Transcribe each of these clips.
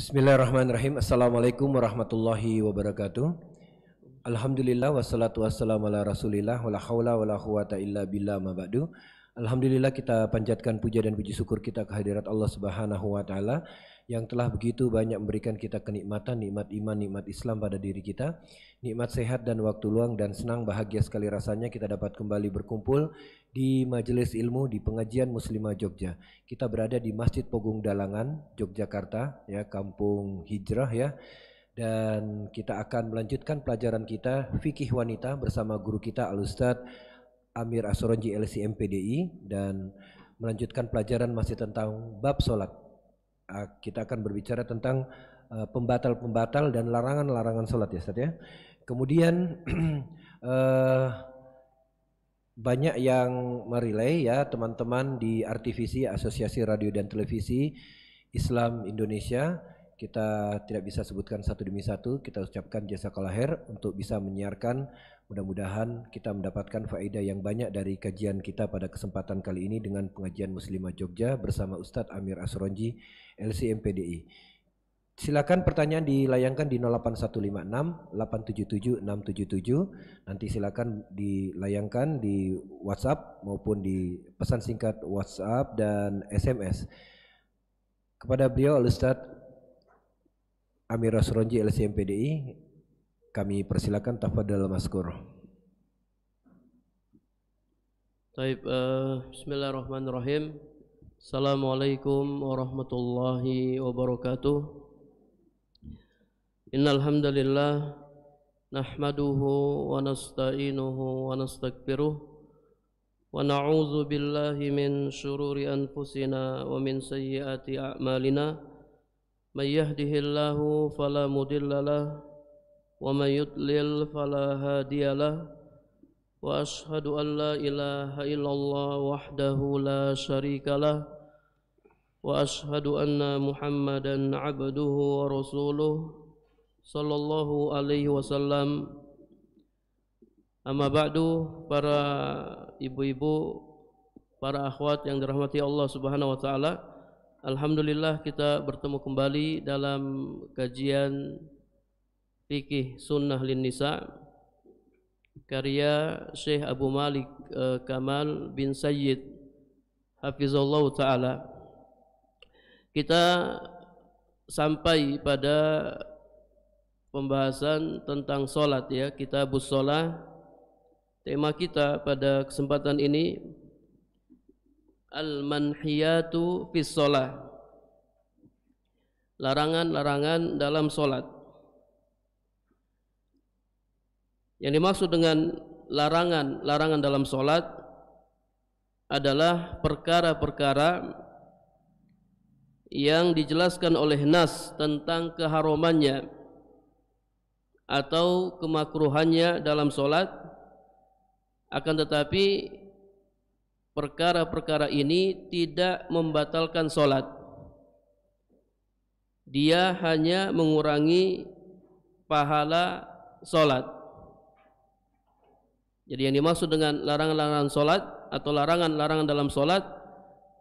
Bismillahirrahmanirrahim. Assalamualaikum warahmatullahi wabarakatuh. Alhamdulillah wassalatu wassalamu ala rasulillah wala haula wala quwata illa billah ma ba'du. Alhamdulillah kita panjatkan puja dan puji syukur kita kehadirat Allah Subhanahu wa taala yang telah begitu banyak memberikan kita kenikmatan, nikmat iman, nikmat Islam pada diri kita, nikmat sehat dan waktu luang, dan senang bahagia sekali rasanya kita dapat kembali berkumpul di majelis ilmu di pengajian Muslimah Jogja. Kita berada di Masjid Pogung Dalangan, Yogyakarta, ya, kampung hijrah ya. Dan kita akan melanjutkan pelajaran kita fikih wanita bersama guru kita Al-Ustadz Amir Asronji LC MPDI, dan melanjutkan pelajaran masih tentang bab solat. Kita akan berbicara tentang pembatal-pembatal dan larangan-larangan solat ya Ustadz ya. Kemudian banyak yang merilai ya teman-teman di RTVC, Asosiasi Radio dan Televisi Islam Indonesia. Kita tidak bisa sebutkan satu demi satu, kita ucapkan jazakallah khair untuk bisa menyiarkan. Mudah-mudahan kita mendapatkan faedah yang banyak dari kajian kita pada kesempatan kali ini dengan pengajian Muslimah Jogja bersama Ustadz Amir Asronji LC MPDI. Silakan pertanyaan dilayangkan di 08156 877 677. Nanti silakan dilayangkan di WhatsApp maupun di pesan singkat WhatsApp dan SMS. Kepada beliau Al-Ustadz Amir Asronji LC MPDI, kami persilakan, tafadhal maskur. Baik, bismillahirrahmanirrahim. Assalamualaikum warahmatullahi wabarakatuh. Innal hamdalillah nahmaduhu wa nasta'inuhu wa nastaghfiruh wa na'udzu billahi min syururi anfusina wa min sayyiati a'malina. May yahdihillahu fala mudilla lahu wa may yudlil fala hadiya lahu. Wa ashhadu an la ilaha illallah wahdahu la syarika lah. Wa ashhadu anna Muhammadan abduhu wa rasuluh sallallahu alaihi wasallam. Amma ba'du, para ibu-ibu, para akhwat yang dirahmati Allah Subhanahu wa taala. Alhamdulillah kita bertemu kembali dalam kajian fikih sunnah lin nisa karya Syekh Abu Malik Kamal bin Sayyid hafizallahu taala. Kita sampai pada pembahasan tentang salat ya, kitabus shalah. Tema kita pada kesempatan ini al-manhiyatu fis shalah, larangan-larangan dalam salat. Yang dimaksud dengan larangan-larangan dalam salat adalah perkara-perkara yang dijelaskan oleh nas tentang keharumannya atau kemakruhannya dalam salat, akan tetapi perkara-perkara ini tidak membatalkan salat. Dia hanya mengurangi pahala salat. Jadi yang dimaksud dengan larangan-larangan salat atau larangan-larangan dalam salat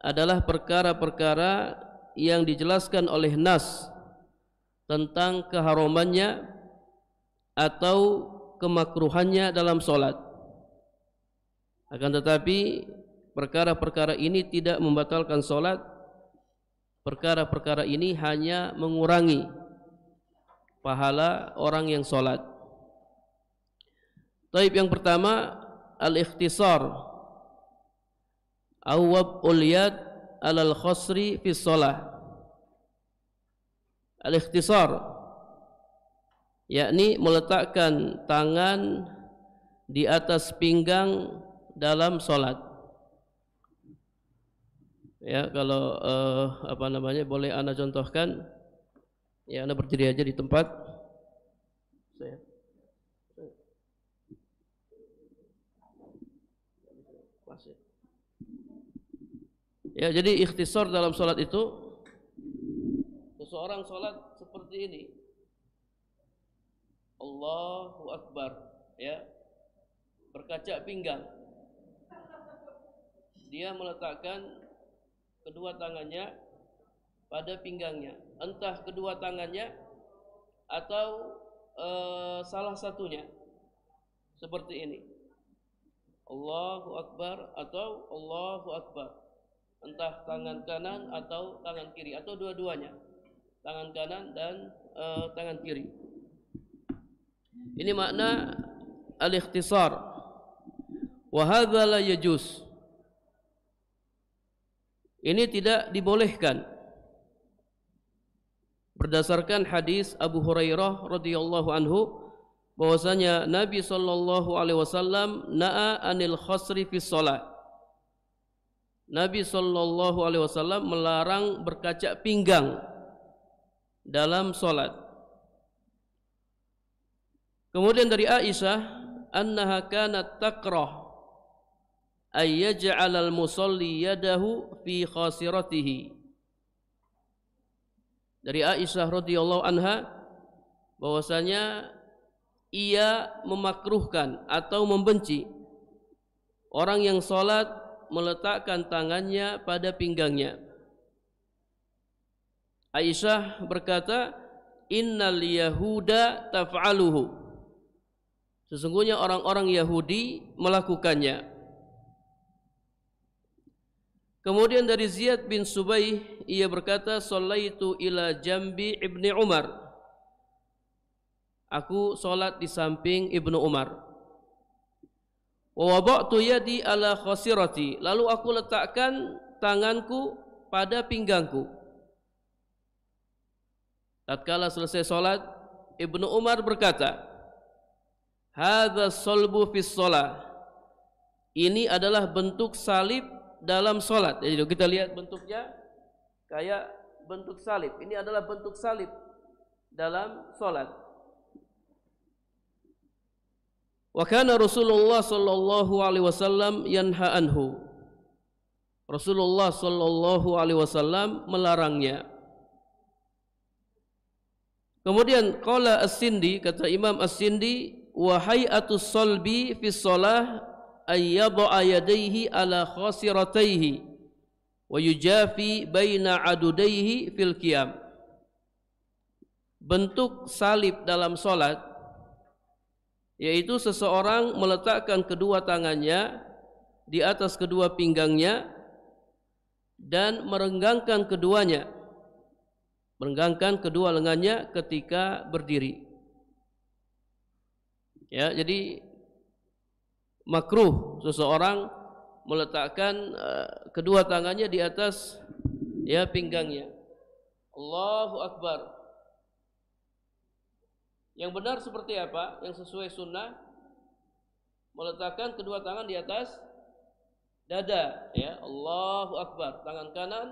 adalah perkara-perkara yang dijelaskan oleh nas tentang keharumannya atau kemakruhannya dalam salat. Akan tetapi perkara-perkara ini tidak membatalkan salat. Perkara-perkara ini hanya mengurangi pahala orang yang salat. Taib, yang pertama al-ikhtisar awwabul yad alal khasri fi shalah. Al-ikhtisar yakni meletakkan tangan di atas pinggang dalam salat. Ya, kalau boleh Anda contohkan. Ya, Anda berdiri aja di tempat. Ya, jadi ikhtisar dalam salat itu seseorang salat seperti ini. Allahu Akbar, ya. Berkaca pinggang. Dia meletakkan kedua tangannya pada pinggangnya. entah kedua tangannya atau salah satunya, seperti ini, Allahu Akbar atau Allahu Akbar, entah tangan kanan atau tangan kiri atau dua-duanya, tangan kanan dan tangan kiri. Ini makna al-ikhtisar. Wa hadza la yajuz. Ini tidak dibolehkan berdasarkan hadis Abu Hurairah radhiyallahu anhu bahwasanya Nabi sallallahu alaihi wasallam na'a anil khasri fi shalah. Nabi sallallahu alaihi wasallam melarang berkacak pinggang dalam salat. Kemudian dari Aisyah, annaha kanat takrah ay yaj'al al-musalli yadahu fi khasiratihi. Dari Aisyah radhiyallahu anha bahwasanya ia memakruhkan atau membenci orang yang salat meletakkan tangannya pada pinggangnya. Aisyah berkata, innal yahuda taf'aluhu. Sesungguhnya orang-orang Yahudi melakukannya. Kemudian dari Ziyad bin Subaih, ia berkata, shallaitu ila jambi Ibni Umar. Aku salat di samping Ibnu Umar. Wa wada'tu yadi ala khasirati. Lalu aku letakkan tanganku pada pinggangku. Tatkala selesai salat, Ibnu Umar berkata, hadza salbu fis shalah. Ini adalah bentuk salib dalam salat. Jadi kita lihat bentuknya kayak bentuk salib. Ini adalah bentuk salib dalam salat. Wa kana Rasulullah sallallahu alaihi wasallam yanha anhu. Rasulullah sallallahu alaihi wasallam melarangnya. Kemudian qala As-Sindi, kata Imam As-Sindi, wa hay'atus salbi fi shalah ay yad'a yadayhi ala khasiratayhi wa yujafi baina adudayhi fil qiyam. Bentuk salib dalam salat yaitu seseorang meletakkan kedua tangannya di atas kedua pinggangnya dan merenggangkan keduanya, merenggangkan kedua lengannya ketika berdiri. Ya, jadi makruh seseorang meletakkan kedua tangannya di atas ya pinggangnya. Allahu Akbar. Yang benar seperti apa? Yang sesuai sunnah, meletakkan kedua tangan di atas dada, ya, Allahu Akbar. Tangan kanan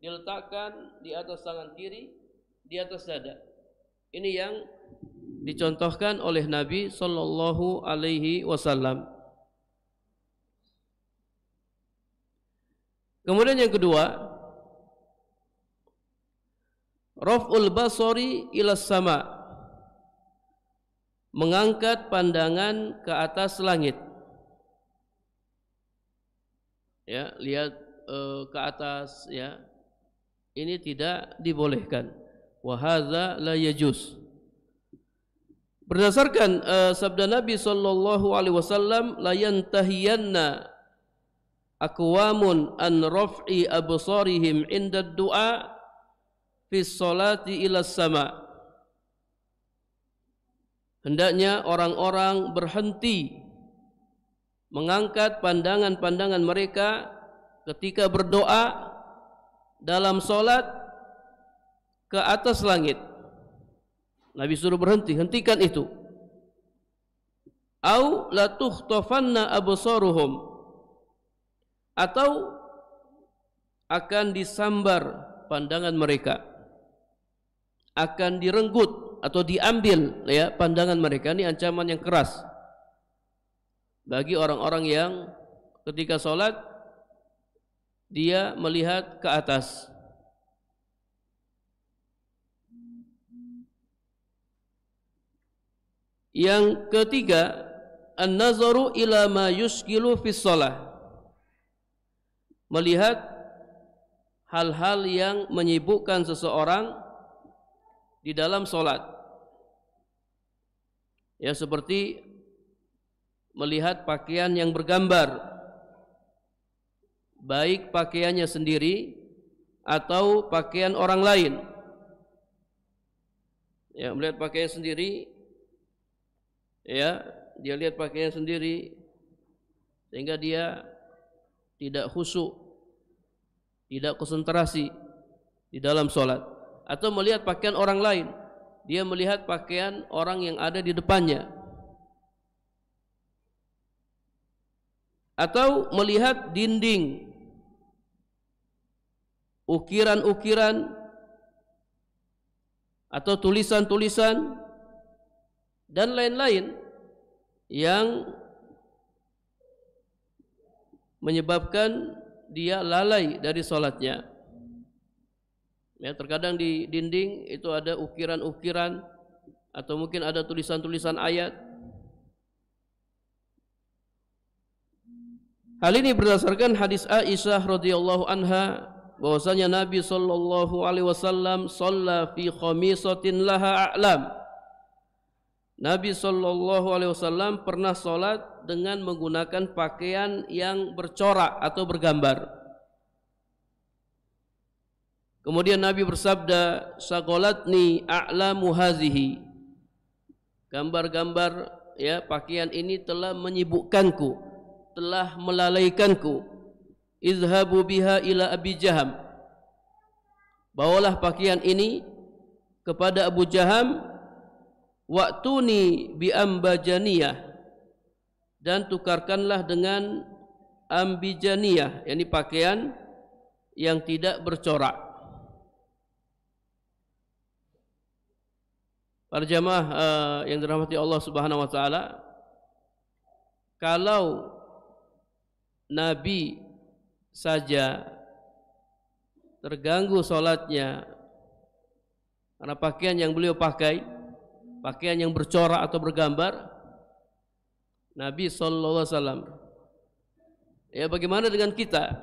diletakkan di atas tangan kiri, di atas dada. Ini yang dicontohkan oleh Nabi sallallahu alaihi wasallam. Kemudian yang kedua, raf'ul basari ila sama, mengangkat pandangan ke atas langit. Ya, lihat ke atas, ya. Ini tidak dibolehkan. Wa hadza la yajuz. Berdasarkan sabda Nabi sallallahu alaihi wasallam, la yantahiyanna aqwamun an raf'i absarihim inda du'a fi sholati ila sama. Hendaknya orang-orang berhenti mengangkat pandangan-pandangan mereka ketika berdoa dalam solat ke atas langit. Nabi suruh berhenti, hentikan itu. Au la tukhtafanna absaruhum, atau akan disambar pandangan mereka, akan direnggut atau diambil, ya, pandangan mereka. Ini ancaman yang keras bagi orang-orang yang ketika sholat dia melihat ke atas. Yang ketiga, an-nazaru ila ma yushkilu fi shalah, melihat hal-hal yang menyibukkan seseorang di dalam sholat. Ya, seperti melihat pakaian yang bergambar, baik pakaiannya sendiri atau pakaian orang lain. Ya, melihat pakaian sendiri, ya, dia lihat pakaian sendiri sehingga dia tidak khusyuk, tidak konsentrasi di dalam sholat. Atau melihat pakaian orang lain, dia melihat pakaian orang yang ada di depannya. Atau melihat dinding, ukiran-ukiran atau tulisan-tulisan dan lain-lain yang menyebabkan dia lalai dari sholatnya. Ya, terkadang di dinding itu ada ukiran-ukiran atau mungkin ada tulisan-tulisan ayat. Hal ini berdasarkan hadis Aisyah radhiyallahu anha bahwasanya Nabi sallallahu alaihi wasallam shalla fi khamisatin laha a'lam. Nabi sallallahu alaihi wasallam pernah salat dengan menggunakan pakaian yang bercorak atau bergambar. Kemudian Nabi bersabda, "Sagolatni a'lamu hazihi." Gambar-gambar, ya, pakaian ini telah menyibukkanku, telah melalaikanku. Izhabu biha ila Abi Jaham. Bawalah pakaian ini kepada Abu Jaham, wa'tuni bi ambajaniyah, dan tukarkanlah dengan ambijaniyah, yakni pakaian yang tidak bercorak. Para jamaah yang dirahmati Allah Subhanahu wa taala, kalau Nabi saja terganggu salatnya karena pakaian yang beliau pakai, pakaian yang bercorak atau bergambar, Nabi sallallahu alaihi wasallam, ya, bagaimana dengan kita?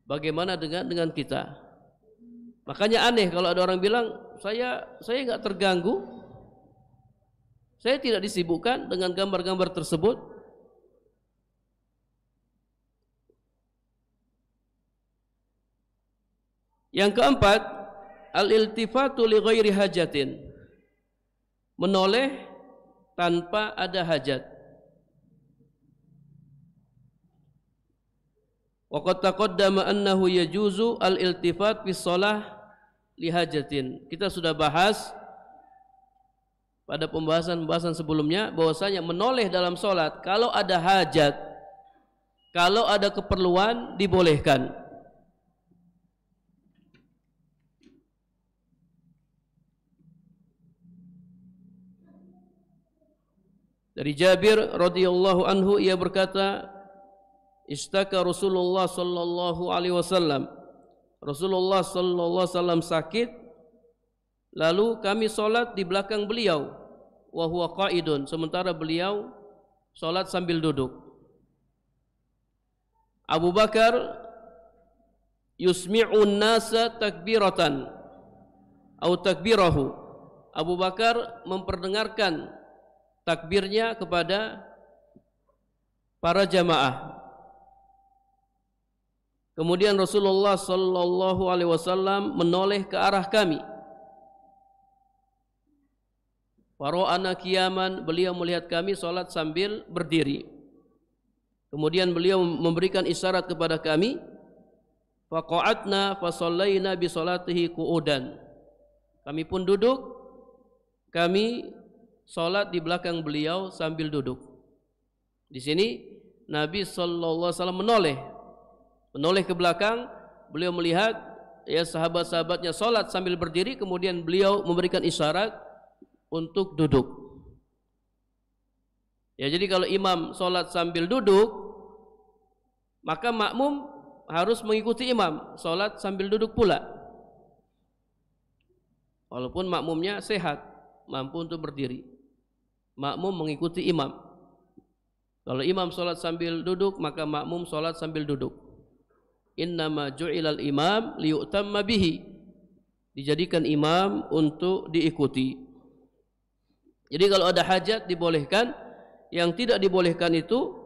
Bagaimana dengan kita? Makanya aneh kalau ada orang bilang, saya enggak terganggu, saya tidak disibukkan dengan gambar-gambar tersebut. Yang keempat, al-iltifatu li ghairi hajatin, menoleh tanpa ada hajat. Wa qad taqaddama annahu yajuzu al-iltifat fi shalah li hajatin. Kita sudah bahas pada pembahasan sebelumnya bahwasanya menoleh dalam salat kalau ada hajat, kalau ada keperluan dibolehkan. Dari Jabir radhiyallahu anhu, ia berkata, istaka Rasulullah sallallahu alaihi wasallam. Rasulullah sallallahu alaihi wasallam sakit, lalu kami salat di belakang beliau, wa huwa qaidun, sementara beliau salat sambil duduk. Abu Bakar yusmi'un nasa takbiratan atau takbirahu. Abu Bakar memperdengarkan takbirnya kepada para jamaah. Kemudian Rasulullah sallallahu alaihi wasallam menoleh ke arah kami. Fara'ana qiyaman, beliau melihat kami salat sambil berdiri. Kemudian beliau memberikan isyarat kepada kami, faqa'atna fa shallaina bi salatihi qu'udan. Kami pun duduk, kami salat di belakang beliau sambil duduk. Di sini Nabi sallallahu alaihi wasallam menoleh ke belakang, beliau melihat, ya, sahabat-sahabatnya salat sambil berdiri, kemudian beliau memberikan isyarat untuk duduk. Ya, jadi kalau imam salat sambil duduk, maka makmum harus mengikuti imam salat sambil duduk pula. Walaupun makmumnya sehat, mampu untuk berdiri, makmum mengikuti imam. Kalau imam salat sambil duduk, maka makmum salat sambil duduk. Innama ju'ilal imam liyu'tamma bihi. Dijadikan imam untuk diikuti. Jadi kalau ada hajat dibolehkan, yang tidak dibolehkan itu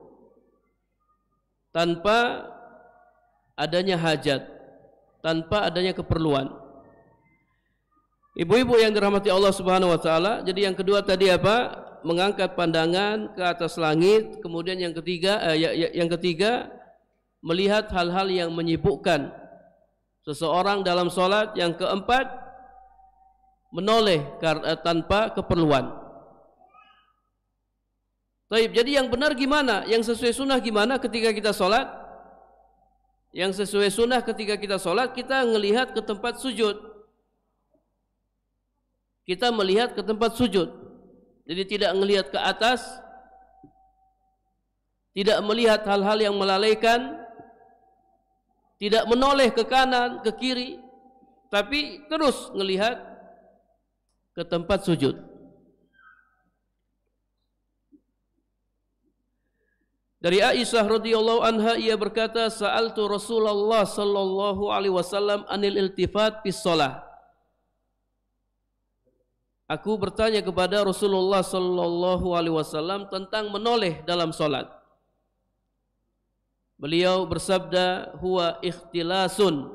tanpa adanya hajat, tanpa adanya keperluan. Ibu-ibu yang dirahmati Allah Subhanahu wa taala, jadi yang kedua tadi apa? Mengangkat pandangan ke atas langit, kemudian yang ketiga melihat hal-hal yang menyibukkan seseorang dalam salat, yang keempat menoleh tanpa keperluan. Baik, jadi yang benar gimana? Yang sesuai sunnah gimana ketika kita salat? Yang sesuai sunnah ketika kita salat, kita melihat ke tempat sujud. Kita melihat ke tempat sujud. Jadi tidak melihat ke atas, tidak melihat hal-hal yang melalaikan, tidak menoleh ke kanan, ke kiri, tapi terus melihat ke tempat sujud. Dari Aisyah radhiyallahu anha, ia berkata, sa'altu Rasulullah sallallahu alaihi wasallam anil iltifat fis shalah. Aku bertanya kepada Rasulullah sallallahu alaihi wasallam tentang menoleh dalam salat. Beliau bersabda, huwa ikhtilasun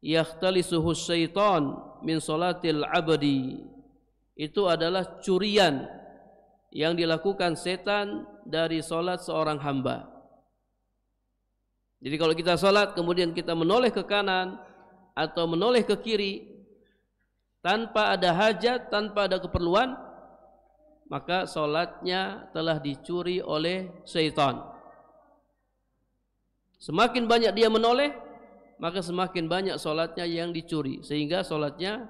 yakhtalisuhu syaitan min salatil abdi. Itu adalah curian yang dilakukan setan dari salat seorang hamba. Jadi kalau kita salat kemudian kita menoleh ke kanan atau menoleh ke kiri tanpa ada hajat, tanpa ada keperluan, maka salatnya telah dicuri oleh syaitan. Semakin banyak dia menoleh, maka semakin banyak salatnya yang dicuri, sehingga salatnya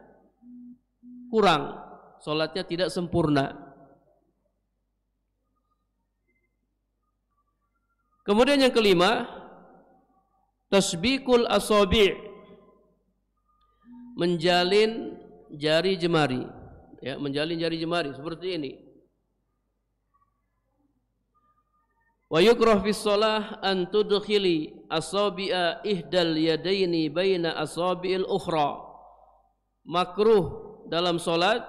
kurang, salatnya tidak sempurna. Kemudian yang kelima, tasbikul asabi', menjalin jari jemari, ya, menjalin jari jemari seperti ini. Wa yukrah fis shalah an tudkhili asabi'a ihdal yadaini baina asabi'il ukhra. Makruh dalam salat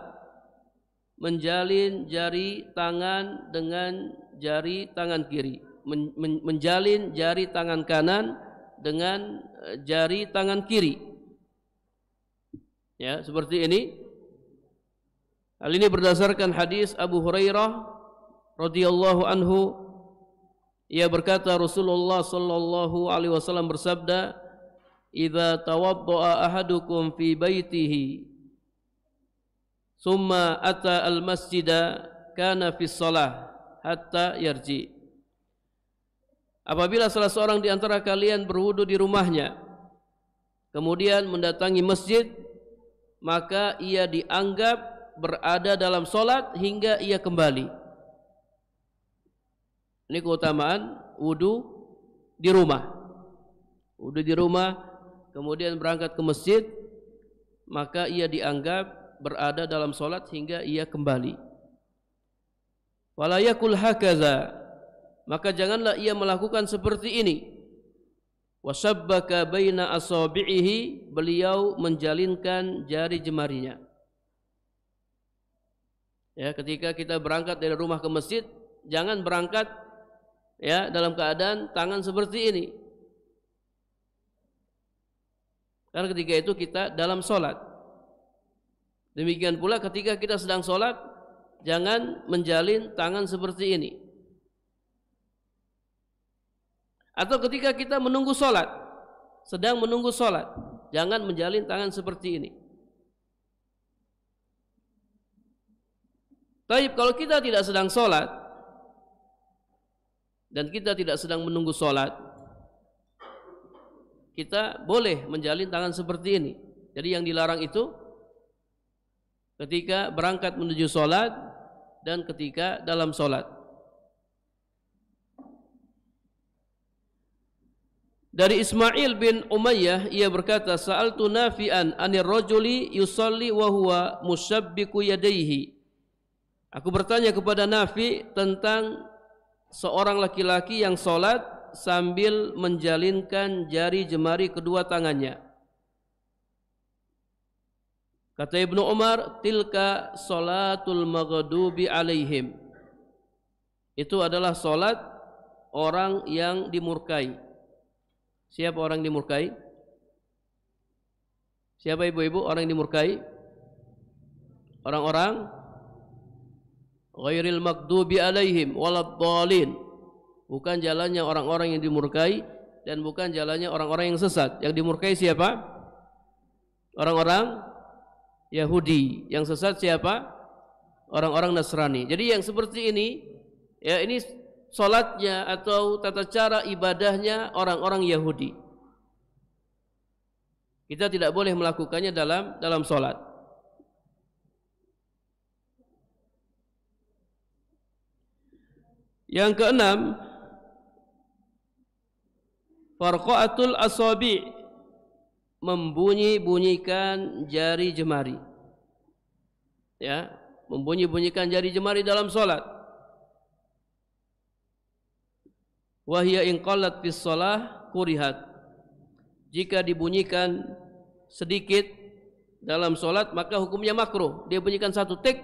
menjalin jari tangan dengan jari tangan kiri, menjalin jari tangan kanan dengan jari tangan kiri. Ya, seperti ini. Hal ini berdasarkan hadis Abu Hurairah radhiyallahu anhu. Ia berkata, Rasulullah sallallahu alaihi wasallam bersabda, "Idza tawaddaa ahadukum fi baitihi, summa ata al-masjida, kana fi shalah hatta yarji." Apabila salah seorang di antara kalian berwudu di rumahnya, kemudian mendatangi masjid, maka ia dianggap berada dalam solat hingga ia kembali. Ini keutamaan wudu di rumah. Wudu di rumah, kemudian berangkat ke masjid, maka ia dianggap berada dalam solat hingga ia kembali. Wala yakul hakaza, maka janganlah ia melakukan seperti ini. Wasabbaka baina asabi'ihi, beliau menjalinkan jari jemarinya. Ya, ketika kita berangkat dari rumah ke masjid, jangan berangkat ya dalam keadaan tangan seperti ini. Karena ketika itu kita dalam solat. Demikian pula ketika kita sedang solat, jangan menjalin tangan seperti ini. Atau ketika kita menunggu solat, sedang menunggu solat, jangan menjalin tangan seperti ini. Tapi kalau kita tidak sedang solat dan kita tidak sedang menunggu solat, kita boleh menjalin tangan seperti ini. Jadi yang dilarang itu ketika berangkat menuju solat dan ketika dalam solat. Dari Ismail bin Umayyah, ia berkata, sa'altu Nafi'an anir rajuli yusalli wa huwa mushabbiku yadayhi. Aku bertanya kepada Nafi tentang seorang laki-laki yang salat sambil menjalinkan jari jemari kedua tangannya. Kata Ibnu Umar, tilka salatul maghdubi alaihim. Itu adalah salat orang yang dimurkai. Siapa orang yang dimurkai? Siapa ibu-ibu orang yang dimurkai? Orang-orang ghairil maghdubi alaihim waladhdallin. Bukan jalannya orang-orang yang dimurkai dan bukan jalannya orang-orang yang sesat. Yang dimurkai siapa? Orang-orang Yahudi. Yang sesat siapa? Orang-orang Nasrani. Jadi yang seperti ini, ya, ini salatnya atau tata cara ibadahnya orang-orang Yahudi. Kita tidak boleh melakukannya dalam salat. Yang keenam, farqatul asabi', membunyi-bunyikan jari jemari. Ya, membunyi-bunyikan jari jemari dalam salat. Wa hiya in qallat fis shalah kurihat. Jika dibunyikan sedikit dalam salat maka hukumnya makruh. Dia bunyikan satu tik,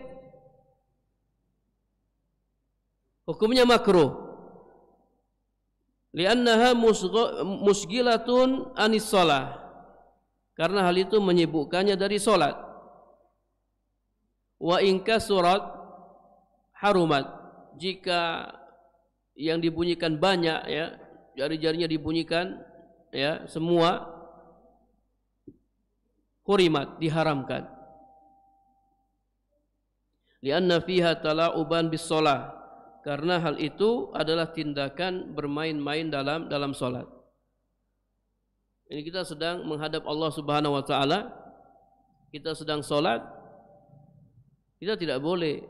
hukumnya makruh. Li'annaha musghilatun anis shalah. Karena hal itu menyibukkannya dari salat. Wa in kasurat harumat. Jika yang dibunyikan banyak, ya, jari-jarinya dibunyikan, ya, semua, hurimat, diharamkan. Li'anna fiha tala'uban bis shalah. Karena hal itu adalah tindakan bermain-main dalam salat. Ini kita sedang menghadap Allah Subhanahu wa taala. Kita sedang salat. Kita tidak boleh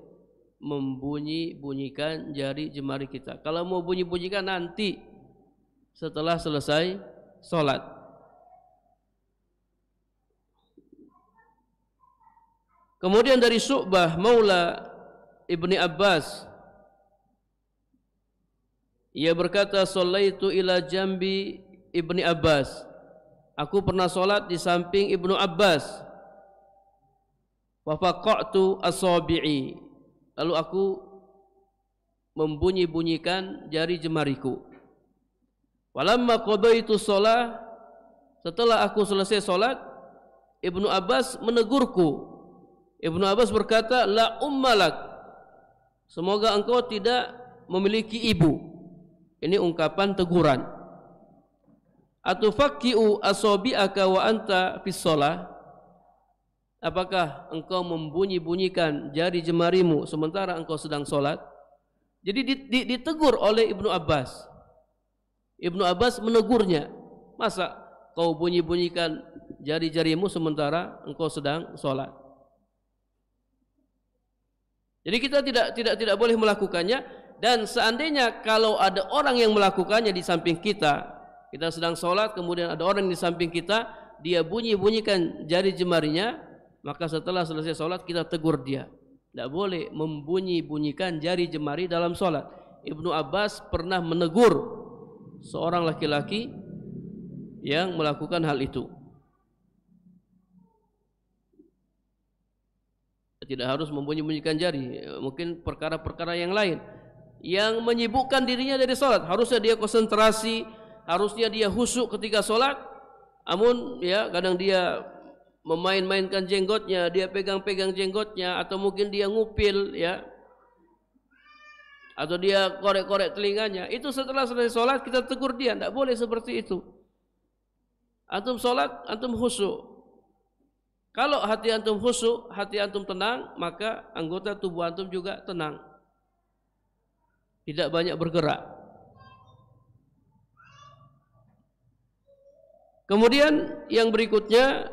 membunyi-bunyikan jari jemari kita. Kalau mau bunyi-bunyikan nanti setelah selesai salat. Kemudian dari Syu'bah Maula Ibni Abbas, ia berkata, "Shallaitu ila jambi Ibni Abbas." Aku pernah salat di samping Ibnu Abbas. Wa faqa'tu asabi'i. Lalu aku membunyi-bunyikan jari jemariku. Walamma qadaitu shalah, setelah aku selesai salat, Ibnu Abbas menegurku. Ibnu Abbas berkata, "La ummalak." Semoga engkau tidak memiliki ibu. Ini ungkapan teguran. Atufakki'u asabi'aka wa anta fis shalah? Apakah engkau membunyi-bunyikan jari jemarimu sementara engkau sedang salat? Jadi ditegur oleh Ibnu Abbas. Ibnu Abbas menegurnya. Masa kau bunyi-bunyikan jari-jarimu sementara engkau sedang salat? Jadi kita tidak boleh melakukannya. Dan seandainya kalau ada orang yang melakukannya di samping kita, kita sedang sholat, kemudian ada orang di samping kita, dia bunyi-bunyikan jari jemarinya, maka setelah selesai sholat kita tegur dia. Tidak boleh membunyi-bunyikan jari jemari dalam sholat. Ibnu Abbas pernah menegur seorang laki-laki yang melakukan hal itu. Tidak harus membunyi-bunyikan jari, mungkin perkara-perkara yang lain yang menyibukkan dirinya dari sholat. Harusnya dia konsentrasi, harusnya dia khusyuk ketika sholat. Namun ya kadang dia memain-mainkan jenggotnya, dia pegang-pegang jenggotnya, atau mungkin dia ngupil, ya, atau dia korek-korek telinganya. Itu setelah selesai sholat kita tegur dia, tidak boleh seperti itu. Antum sholat, antum khusyuk. Kalau hati antum khusyuk, hati antum tenang, maka anggota tubuh antum juga tenang, tidak banyak bergerak. Kemudian yang berikutnya,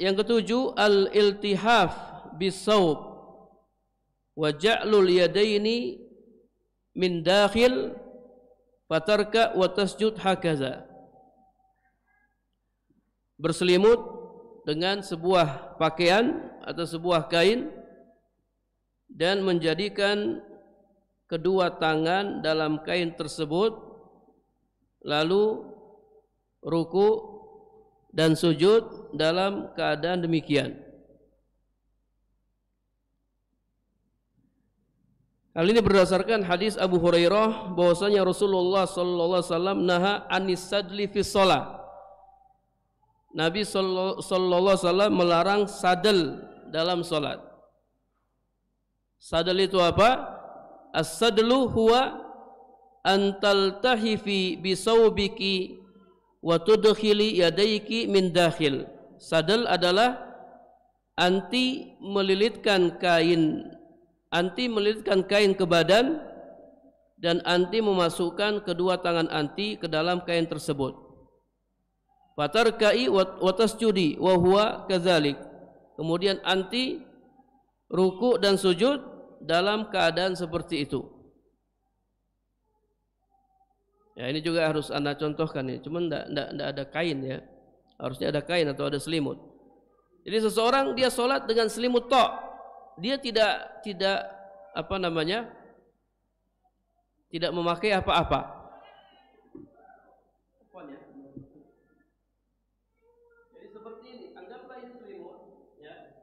yang ketujuh, al-iltihaf bis-saub wa ja'lul yadaini min dakhil fatarka wa tasjud hakaza. Berselimut dengan sebuah pakaian atau sebuah kain dan menjadikan kedua tangan dalam kain tersebut lalu ruku dan sujud dalam keadaan demikian. Hal ini berdasarkan hadis Abu Hurairah bahwasanya Rasulullah sallallahu alaihi wasallam naha anis sadli fi shalah. Nabi sallallahu alaihi wasallam melarang sadel dalam salat. Sadel itu apa? As-sadlu huwa an taltahifi bi saubiki wa tudkhili yadayki min dakhil. Sadel adalah anti melilitkan kain ke badan dan anti memasukkan kedua tangan anti ke dalam kain tersebut. Fatarkai wa tasjudi wa huwa kadzalik. Kemudian anti ruku dan sujud dalam keadaan seperti itu. Ya, ini juga harus Anda contohkan ya. Cuman enggak ada kain ya. Harusnya ada kain atau ada selimut. Jadi seseorang dia sholat dengan selimut tok. Dia tidak apa namanya? Tidak memakai apa-apa. Jadi seperti ini, anggaplah ini selimut ya.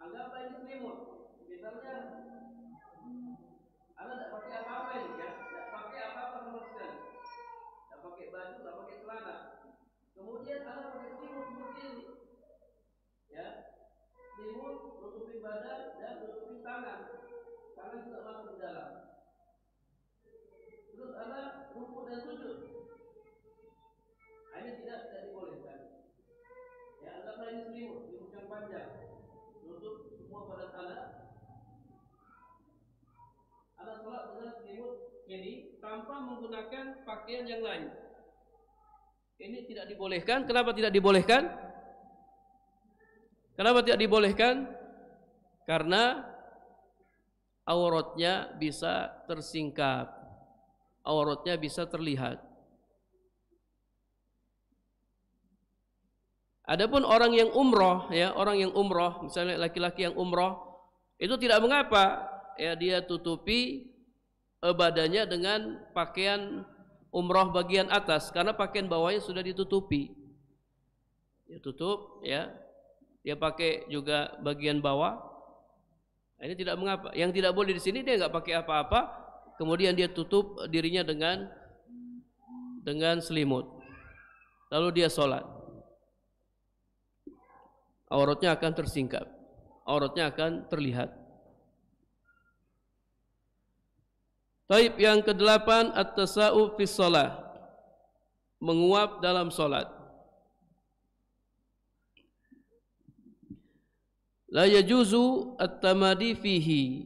Anggaplah ini selimut. Misalnya Anda tidak pakai apa-apa ini ya, tidak pakai apa-apa sama sekali. Tidak pakai baju, tidak pakai celana. Kemudian Anda pakai selimut seperti ini. Ya. Selimut nutupi badan dan nutupi tangan. Tangan tidak masuk ke dalam. Terus Anda ruku dan sujud. Ini tidak dibolehkan. Ya, anggaplah ini selimut yang panjang. Nutup semua badan Anda. Anda sholat dengan selimut ini tanpa menggunakan pakaian yang lain. Ini tidak dibolehkan. Kenapa tidak dibolehkan? Kenapa tidak dibolehkan? Karena auratnya bisa tersingkap, auratnya bisa terlihat. Adapun orang yang umroh, ya, orang yang umroh, misalnya laki-laki yang umroh, itu tidak mengapa, ya, dia tutupi badannya dengan pakaian umroh bagian atas, karena pakaian bawahnya sudah ditutupi. Dia tutup, ya. Dia pakai juga bagian bawah. Nah, ini tidak mengapa. Yang tidak boleh di sini dia nggak pakai apa-apa, kemudian dia tutup dirinya dengan selimut. Lalu dia sholat. Auratnya akan tersingkap. Auratnya akan terlihat. Taib yang ke-8 at-tasa'ub fi shalah. Menguap dalam sholat. La yajuzu at-tamadi fihi.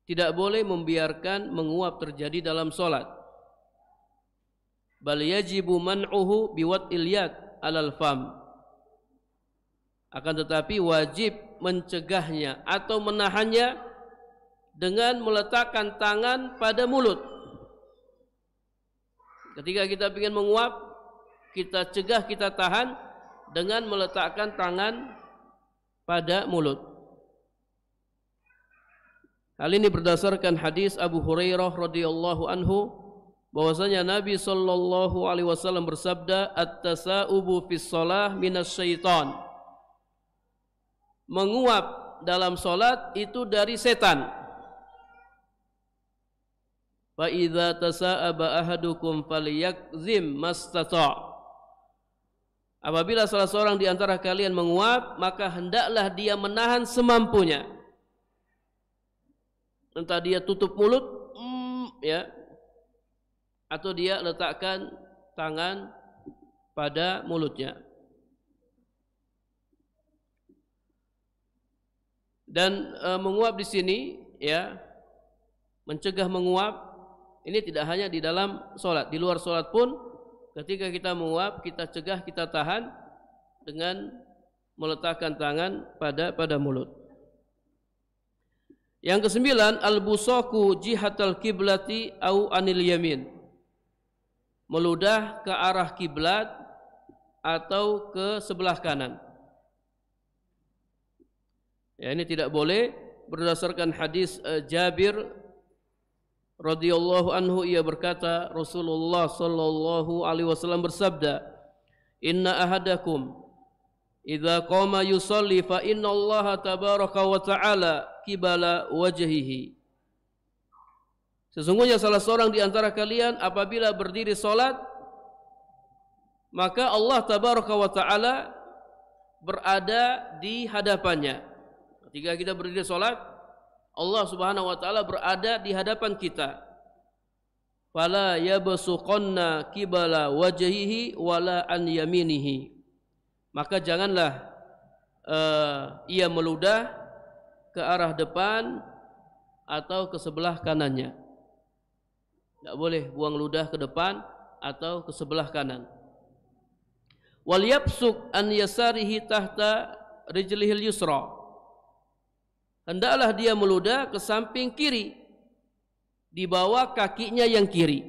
Tidak boleh membiarkan menguap terjadi dalam solat. Bal yajibu man'uhu biwad'il yad 'alal fam. Akan tetapi wajib mencegahnya atau menahannya dengan meletakkan tangan pada mulut. Ketika kita ingin menguap, kita cegah, kita tahan dengan meletakkan tangan pada mulut. Hal ini berdasarkan hadis Abu Hurairah radhiyallahu anhu bahwasanya Nabi sallallahu alaihi wasallam bersabda, "At-tasa'ubu fis shalah minas syaitan." Menguap dalam salat itu dari setan. Fa idza tasa'aba ahadukum falyakzim mastata'. Apabila salah seorang di antara kalian menguap, maka hendaklah dia menahan semampunya. Entah dia tutup mulut, ya, atau dia letakkan tangan pada mulutnya. Dan menguap di sini, ya, mencegah menguap. Ini tidak hanya di dalam sholat, di luar sholat pun. Ketika kita menguap, kita cegah, kita tahan dengan meletakkan tangan pada mulut. Yang ke-9, al-busaku jihatal kiblati au anil yamin. Meludah ke arah kiblat atau ke sebelah kanan. Ya, ini tidak boleh berdasarkan hadis Jabir radhiyallahu anhu ia berkata, Rasulullah sallallahu alaihi wasallam bersabda, "Inna ahadakum idza qama yusalli fa inna Allah tabaraka wa ta'ala qibala wajhihi." Sesungguhnya salah seorang di antara kalian apabila berdiri salat, maka Allah tabaraka wa ta'ala berada di hadapannya. Ketika kita berdiri salat, Allah Subhanahu wa taala berada di hadapan kita. Fala yabsuqanna qibala wajhihi wala an yaminihi. Maka janganlah ia meludah ke arah depan atau ke sebelah kanannya. Tidak boleh buang ludah ke depan atau ke sebelah kanan. Wal yabsuq an yasarihi tahta rijlihil yusra. Hendaklah dia meludah ke samping kiri, di bawah kakinya yang kiri.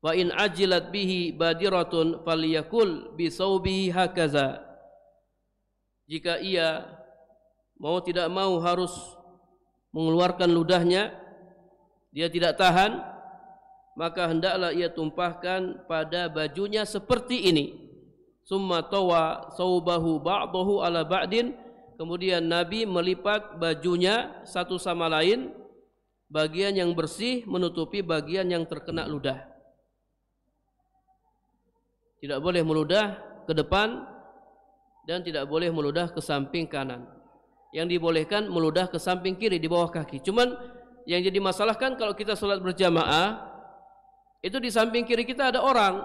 Wa in ajilat bihi badiratun falyakul bi saubihi hakaza. Jika ia mau tidak mau harus mengeluarkan ludahnya, dia tidak tahan, maka hendaklah ia tumpahkan pada bajunya seperti ini. Summa tawa saubahu ba'dahu ala ba'din. Kemudian Nabi melipat bajunya satu sama lain, bagian yang bersih menutupi bagian yang terkena ludah. Tidak boleh meludah ke depan dan tidak boleh meludah ke samping kanan. Yang dibolehkan meludah ke samping kiri di bawah kaki. Cuman yang jadi masalah kan kalau kita sholat berjamaah, itu di samping kiri kita ada orang.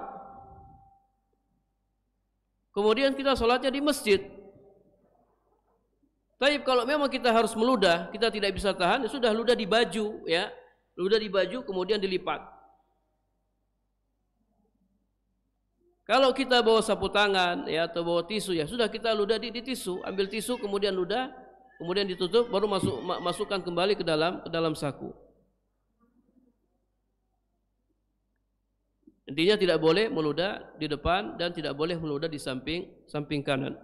Kemudian kita sholatnya di masjid. Tapi kalau memang kita harus meludah, kita tidak bisa tahan, ya sudah ludah di baju, ya, ludah di baju kemudian dilipat. Kalau kita bawa sapu tangan, ya, atau bawa tisu, ya sudah kita ludah di tisu, ambil tisu kemudian ludah, kemudian ditutup, baru masukkan kembali ke dalam saku. Intinya tidak boleh meludah di depan dan tidak boleh meludah di samping kanan.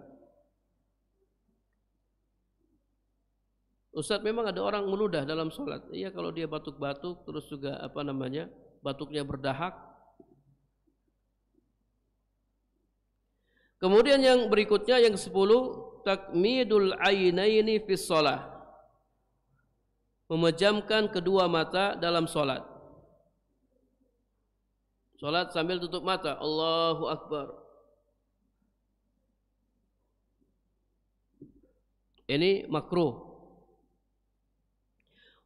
Ustaz, memang ada orang meludah dalam sholat. Iya, kalau dia batuk-batuk, terus juga batuknya berdahak. Kemudian yang berikutnya, yang ke-10, takmidul ainaini fis shalah. Memejamkan kedua mata dalam sholat. Sholat sambil tutup mata, Allahu Akbar. Ini makruh.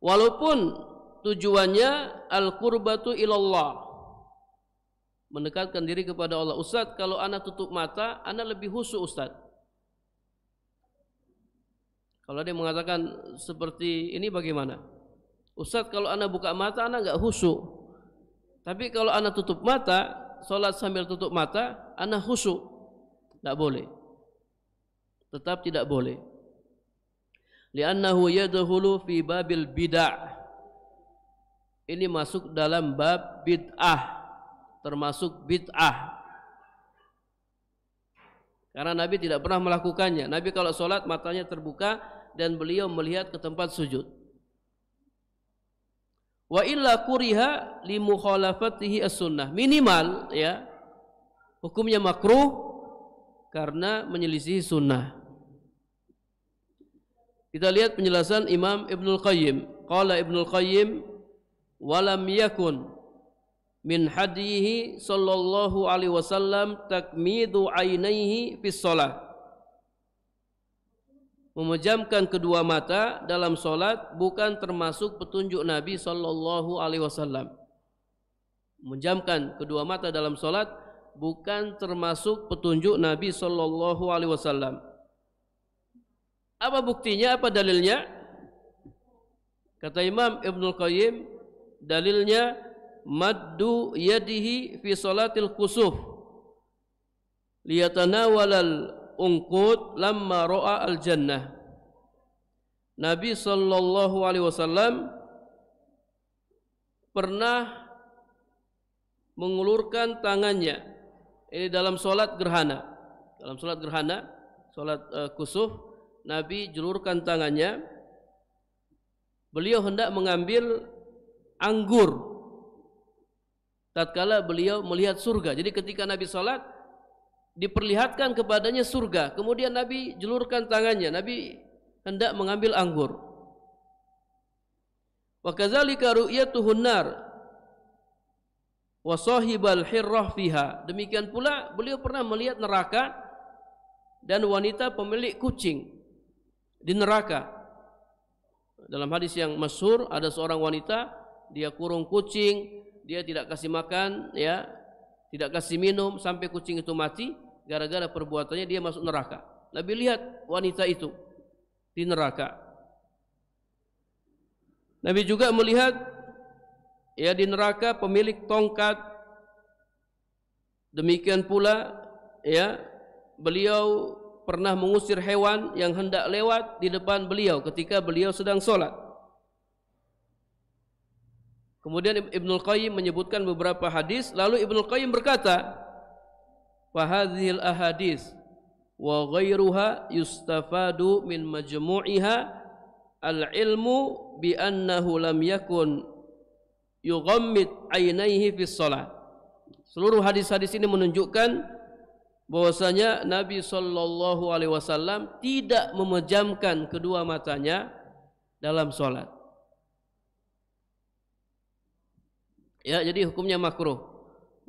Walaupun tujuannya al-qurbatu ilallah, mendekatkan diri kepada Allah. Ustaz, kalau anak tutup mata, anak lebih khusyuk, Ustaz. Kalau dia mengatakan seperti ini bagaimana? Ustaz, kalau anak buka mata, anak enggak khusyuk. Tapi kalau anak tutup mata, sholat sambil tutup mata, anak khusyuk. Tidak boleh. Tetap tidak boleh. Li'annahu yadkhulu fi babil bid'ah. Ini masuk dalam bab bid'ah, termasuk bid'ah. Karena Nabi tidak pernah melakukannya. Nabi kalau sholat matanya terbuka dan beliau melihat ke tempat sujud. Wa illa kuriha li mukhalafatihi as-sunnah. Minimal, ya, hukumnya makruh karena menyelisihi sunnah. Kita lihat penjelasan Imam Ibnul Qayyim. Qala Ibnul Qayyim, walam yakun min hadihi sallallahu alaihi wasallam takmidu ainaihi fis shalah. Memejamkan kedua mata dalam salat bukan termasuk petunjuk Nabi sallallahu alaihi wasallam. Memejamkan kedua mata dalam salat bukan termasuk petunjuk Nabi sallallahu alaihi wasallam. Apa buktinya? Apa dalilnya? Kata Imam Ibnul Qayyim, dalilnya maddu yadihi fi salatil khusuf liyatanawalal unqud lamma ra'a al jannah. Nabi sallallahu alaihi wasallam pernah mengulurkan tangannya ini dalam salat gerhana. Dalam salat gerhana, salat kusuf, Nabi julurkan tangannya. Beliau hendak mengambil anggur tatkala beliau melihat surga. Jadi ketika Nabi salat diperlihatkan kepadanya surga, kemudian Nabi julurkan tangannya, Nabi hendak mengambil anggur. Wa kadzalika ru'yatuhun nar wa sahibal hirrah fiha. Demikian pula beliau pernah melihat neraka dan wanita pemilik kucing di neraka. Dalam hadis yang masyhur ada seorang wanita, dia kurung kucing, dia tidak kasih makan, ya, tidak kasih minum sampai kucing itu mati. Gara-gara perbuatannya dia masuk neraka. Nabi lihat wanita itu di neraka. Nabi juga melihat, ya, di neraka pemilik tongkat. Demikian pula, ya, beliau pernah mengusir hewan yang hendak lewat di depan beliau ketika beliau sedang sholat. Kemudian Ibnul Qayyim menyebutkan beberapa hadis, lalu Ibnul Qayyim berkata, "Fahadhil ahadis wa ghairuha yustafadu min majmu'iha al-ilmu bi annahu lam yakun yughammid ainaihi fi shalah." Seluruh hadis-hadis ini menunjukkan bahwasanya Nabi sallallahu alaihi wasallam tidak memejamkan kedua matanya dalam salat. Ya, jadi hukumnya makruh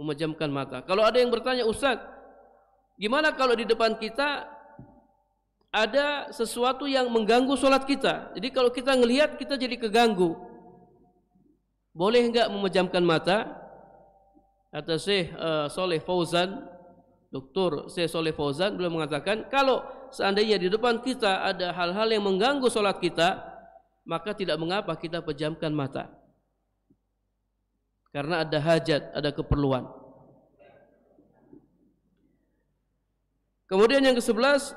memejamkan mata. Kalau ada yang bertanya, "Ustaz, gimana kalau di depan kita ada sesuatu yang mengganggu salat kita? Jadi kalau kita ngelihat kita jadi keganggu. Boleh enggak memejamkan mata?" Kata Syekh Saleh Fauzan, Dr. Syekh Saleh Fauzan beliau mengatakan, kalau seandainya di depan kita ada hal-hal yang mengganggu salat kita, maka tidak mengapa kita pejamkan mata. Karena ada hajat, ada keperluan. Kemudian yang ke-11,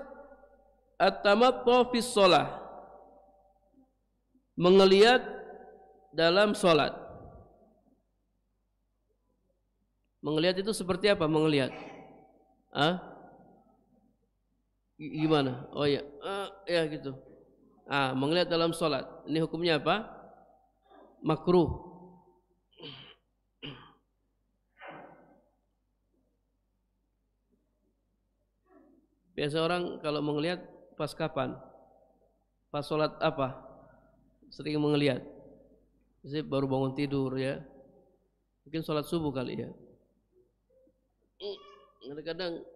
at-tamattu fi shalah. Mengeliat dalam salat. Mengeliat itu seperti apa mengeliat? Gimana? Oh ya, ya gitu. Mengelihat dalam salat. Ini hukumnya apa? Makruh. Biasa orang kalau mengelihat pas kapan? Pas salat apa? Sering mengelihat. Saya baru bangun tidur, ya. Mungkin salat subuh kali, ya. Kadang-kadang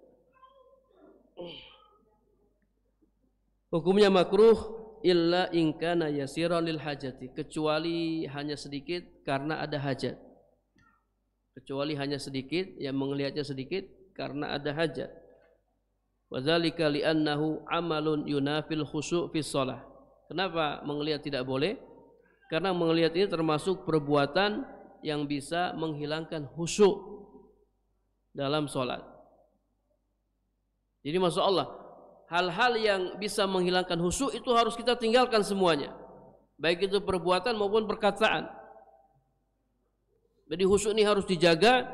hukumnya makruh illa in kana yasiran lil hajati, kecuali hanya sedikit karena ada hajat. Kecuali hanya sedikit, yang melihatnya sedikit karena ada hajat. Wa dzalika li'annahu amalun yunafil khusyu' fi shalah. Kenapa melihat tidak boleh? Karena melihat ini termasuk perbuatan yang bisa menghilangkan khusyuk dalam salat. Jadi masya Allah, hal-hal yang bisa menghilangkan khusyuk itu harus kita tinggalkan semuanya, baik itu perbuatan maupun perkataan. Jadi khusyuk ini harus dijaga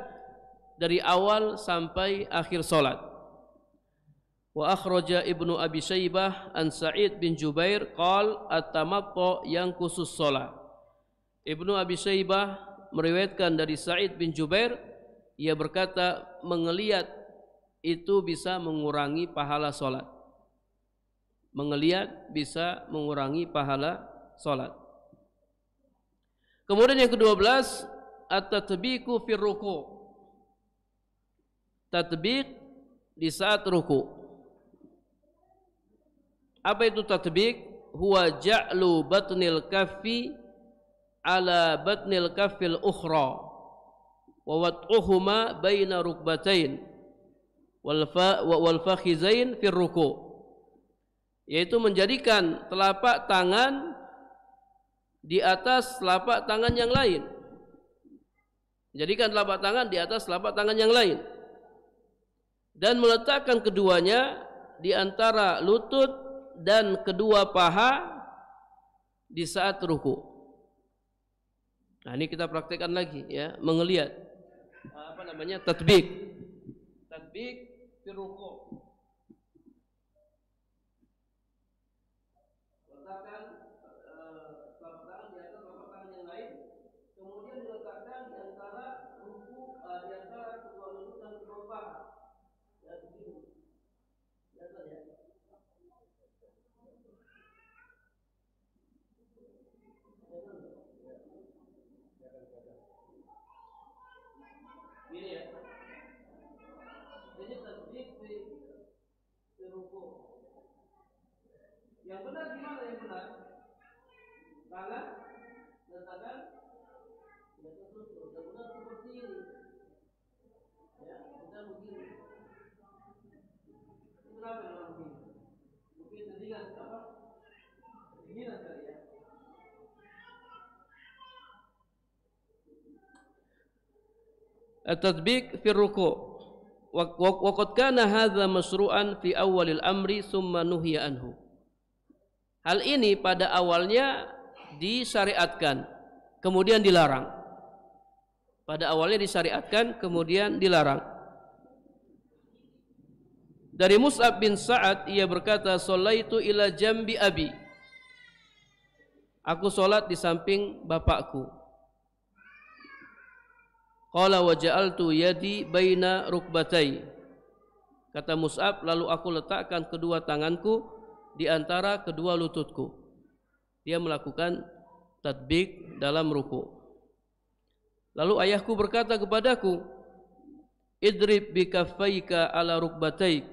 dari awal sampai akhir salat. Wa akhraja Ibnu Abi Syaibah an Sa'id bin Jubair qala at-tamattu yanqusus shalah. Ibnu Abi Syaibah meriwayatkan dari Sa'id bin Jubair, ia berkata, mengeliat itu bisa mengurangi pahala salat. Mengeliat bisa mengurangi pahala salat. Kemudian yang ke-12, at-tatbiqu fi ruku'. Tatbiq di saat ruku'. Apa itu tatbiq? Huwa ja'lu batnil kaffi ala batnil kaffil ukhra wa wat'uhuma baina rukbatain wal fakhizain fi ruku'. Yaitu menjadikan telapak tangan di atas telapak tangan yang lain. Jadikan telapak tangan di atas telapak tangan yang lain. Dan meletakkan keduanya di antara lutut dan kedua paha di saat ruku. Nah, ini kita praktekkan lagi, ya, mengelihat tatbiq. Tatbiq fi ruku'. Letakkan telapak tangan di atas telapak tangan yang lain, kemudian Ini ya. Ini tasbih di ruku. Yang benar gimana yang benar? Tangan letakkan di atas lutut. Yang benar seperti ini. Ya, kita begini. Kenapa dengan begini? Mungkin tandingan apa? Tandingan kali ya. At-tatbiq fi ruku'. Wa qad kana hadza masru'an fi awalil amri summa nuhiya anhu. Hal ini pada awalnya disyariatkan, kemudian dilarang. Pada awalnya disyariatkan, kemudian dilarang. Dari Mus'ab bin Sa'ad ia berkata, "Shallaitu ila jambi abi." Aku salat di samping bapakku. Qala wa ja'altu yadi baina rukbatai. Kata Mus'ab, lalu aku letakkan kedua tanganku di antara kedua lututku. Dia melakukan tatbik dalam ruku. Lalu ayahku berkata kepadaku, idrib bikaffaika ala rukbataik.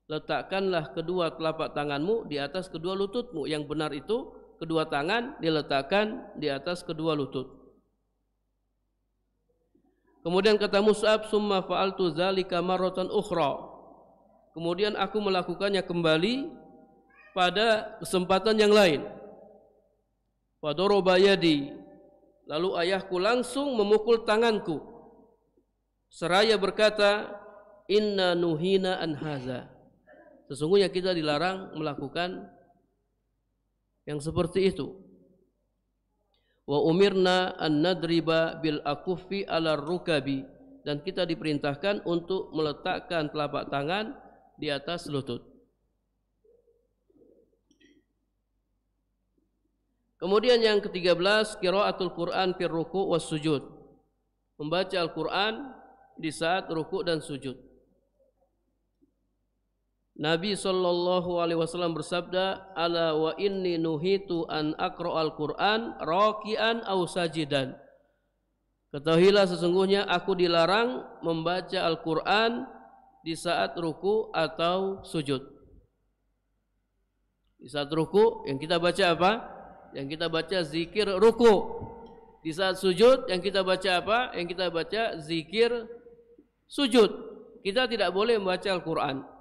Letakkanlah kedua telapak tanganmu di atas kedua lututmu. Yang benar itu kedua tangan diletakkan di atas kedua lutut. Kemudian kata Mus'ab, summa fa'altu dzalika marratan ukhra. Kemudian aku melakukannya kembali pada kesempatan yang lain. Wa daraba yadi. Lalu ayahku langsung memukul tanganku. Seraya berkata, inna nuhina an haza. Sesungguhnya kita dilarang melakukan yang seperti itu. Wa umirna an nadriba bil akuffi ala rukabi, dan kita diperintahkan untuk meletakkan telapak tangan di atas lutut. Kemudian yang ke-13, qiraatul Quran fir ruku' was sujud. Membaca Al-Qur'an di saat ruku' dan sujud. Nabi SAW bersabda, ala wa inni nuhitu an aqra'al Qur'an raki'an aw sajidan. Ketahuilah sesungguhnya aku dilarang membaca Al-Qur'an di saat ruku atau sujud. Di saat ruku yang kita baca apa? Yang kita baca zikir ruku. Di saat sujud yang kita baca apa? Yang kita baca zikir sujud. Kita tidak boleh membaca Al-Qur'an.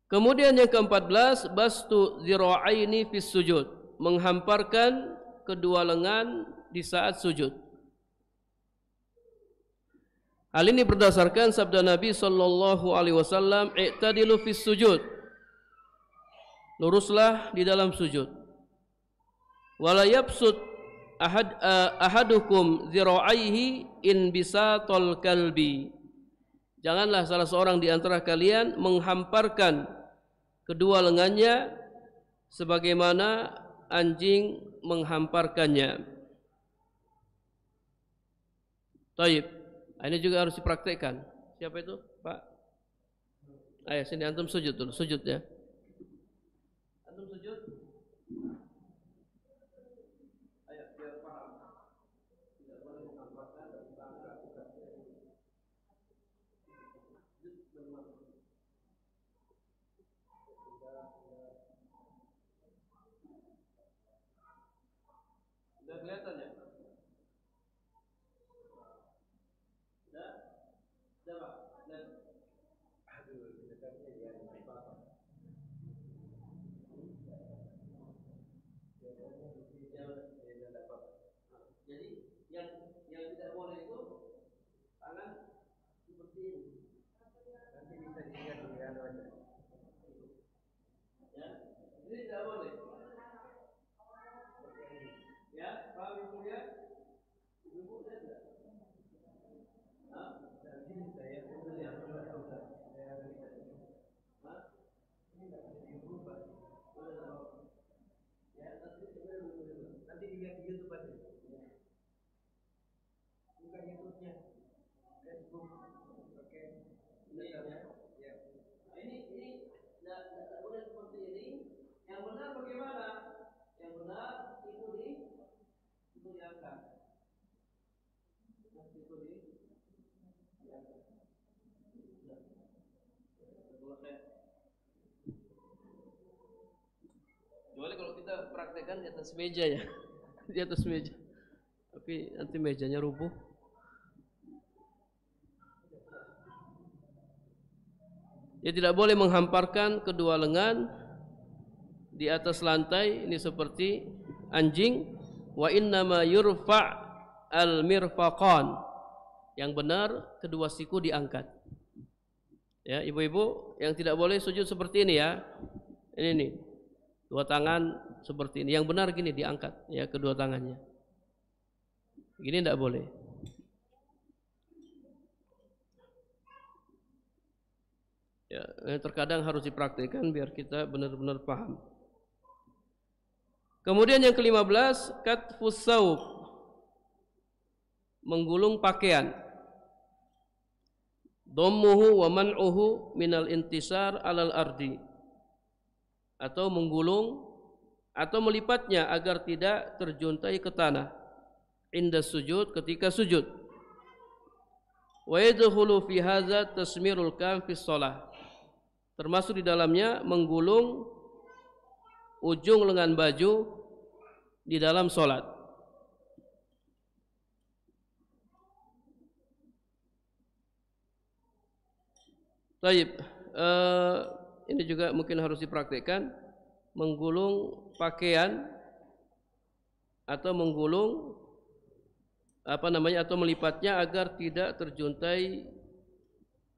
Kemudian yang ke-14, bastu zira'aini fis sujud, menghamparkan kedua lengan di saat sujud. Hal ini berdasarkan sabda Nabi sallallahu alaihi wasallam, i'tadilu fis sujud. Luruslah di dalam sujud. Wala yabsut ahadukum zira'aihi in bisatal kalbi. Janganlah salah seorang di antara kalian menghamparkan kedua lengannya sebagaimana anjing menghamparkannya. Taib. Ini juga harus dipraktekkan. Siapa itu, Pak? Ayo sini antum sujud dulu, sujud ya. Antum sujud. Ayo biar paham. Tidak boleh menghamparkan dan tangan. Sudah kelihatan ya? Sudah? Sudah Pak? Sudah? Aduh, dekatnya dia apa? Jadi yang tidak boleh itu tangan seperti ini. Nanti bisa dilihat di wajah. Ya, ini tidak boleh. Ya, paham ibu ya? Ibu lihat enggak? Hah? Tadi saya lihat Hah? Ini enggak ada ibu Pak. Ya, nanti dilihat di YouTube aja. Bukan YouTube-nya. Facebook. Oke. Ini ya. Ya. Ini tidak boleh seperti ini. Yang benar bagaimana? Yang benar itu diangkat. kita praktekkan di atas meja ya. Di atas meja. Tapi nanti mejanya rubuh. Dia tidak boleh menghamparkan kedua lengan di atas lantai, ini seperti anjing. Wa innama yurfa' al-mirfaqan. Yang benar kedua siku diangkat. Ya, ibu-ibu yang tidak boleh sujud seperti ini ya. Ini nih. Dua tangan seperti ini. Yang benar gini diangkat ya kedua tangannya. Gini tidak boleh. Ya, terkadang harus dipraktikkan biar kita benar-benar paham. Kemudian yang ke-15, katfus saub, menggulung pakaian. Dhammuhu wa man'uhu minal intisar alal ardi, atau menggulung atau melipatnya agar tidak terjuntai ke tanah inda sujud, ketika sujud. Wa yadkhulu fi hadza tasmirul kam fi shalah, termasuk di dalamnya menggulung ujung lengan baju di dalam sholat. Baik, ini juga mungkin harus dipraktikkan, menggulung pakaian atau menggulung atau melipatnya agar tidak terjuntai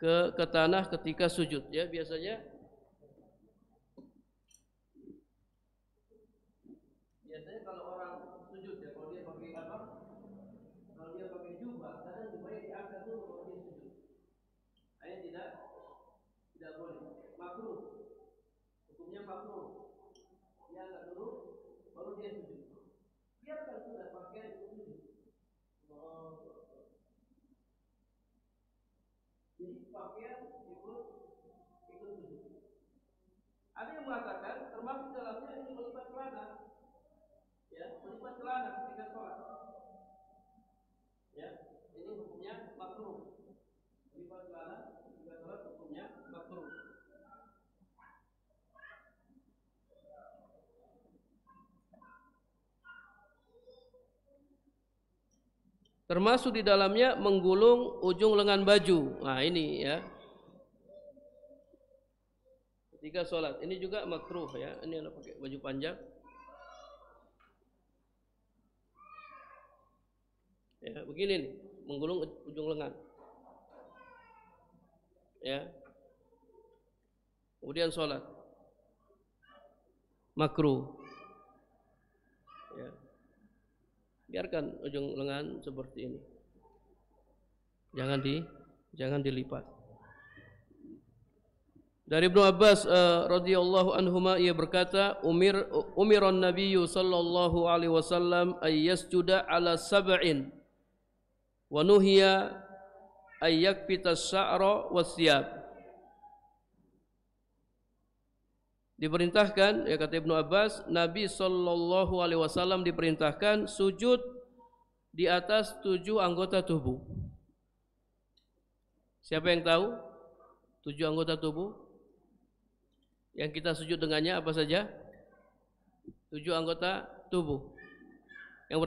ke tanah ketika sujud ya. Biasanya kalau orang sujud ya, kalau dia pakai apa? Kalau dia pakai jubah, kadang jubahnya diangkat dulu kalau dia sujud. Ayat tidak boleh. Makruh. Hukumnya makruh. Diangkat dulu baru dia sujud. Biarkan sudah pakaian itu sujud. Jadi pakaian ikut sujud. Ada yang mengatakan termasuk dalamnya ini melipat celana. Ya, melipat celana ketika sholat. Ya, ini hukumnya makruh. Melipat celana ketika sholat hukumnya makruh. Termasuk di dalamnya menggulung ujung lengan baju. Nah ini ya, ketika sholat ini juga makruh ya. Ini adalah pakai baju panjang. Ya begini nih, menggulung ujung lengan. Ya. Kemudian sholat makruh. Ya. Biarkan ujung lengan seperti ini. Jangan dilipat. Dari Ibnu Abbas radhiyallahu anhuma, ia berkata, umiran nabiyyu sallallahu alaihi wasallam ay yasjuda ala sab'in wa nuhiya ay yakfita as-sa'ra was-siyab. Diperintahkan, ya kata Ibnu Abbas, Nabi sallallahu alaihi wasallam diperintahkan sujud di atas 7 anggota tubuh. Siapa yang tahu 7 anggota tubuh yang kita sujud dengannya apa saja? 7 anggota tubuh. Yang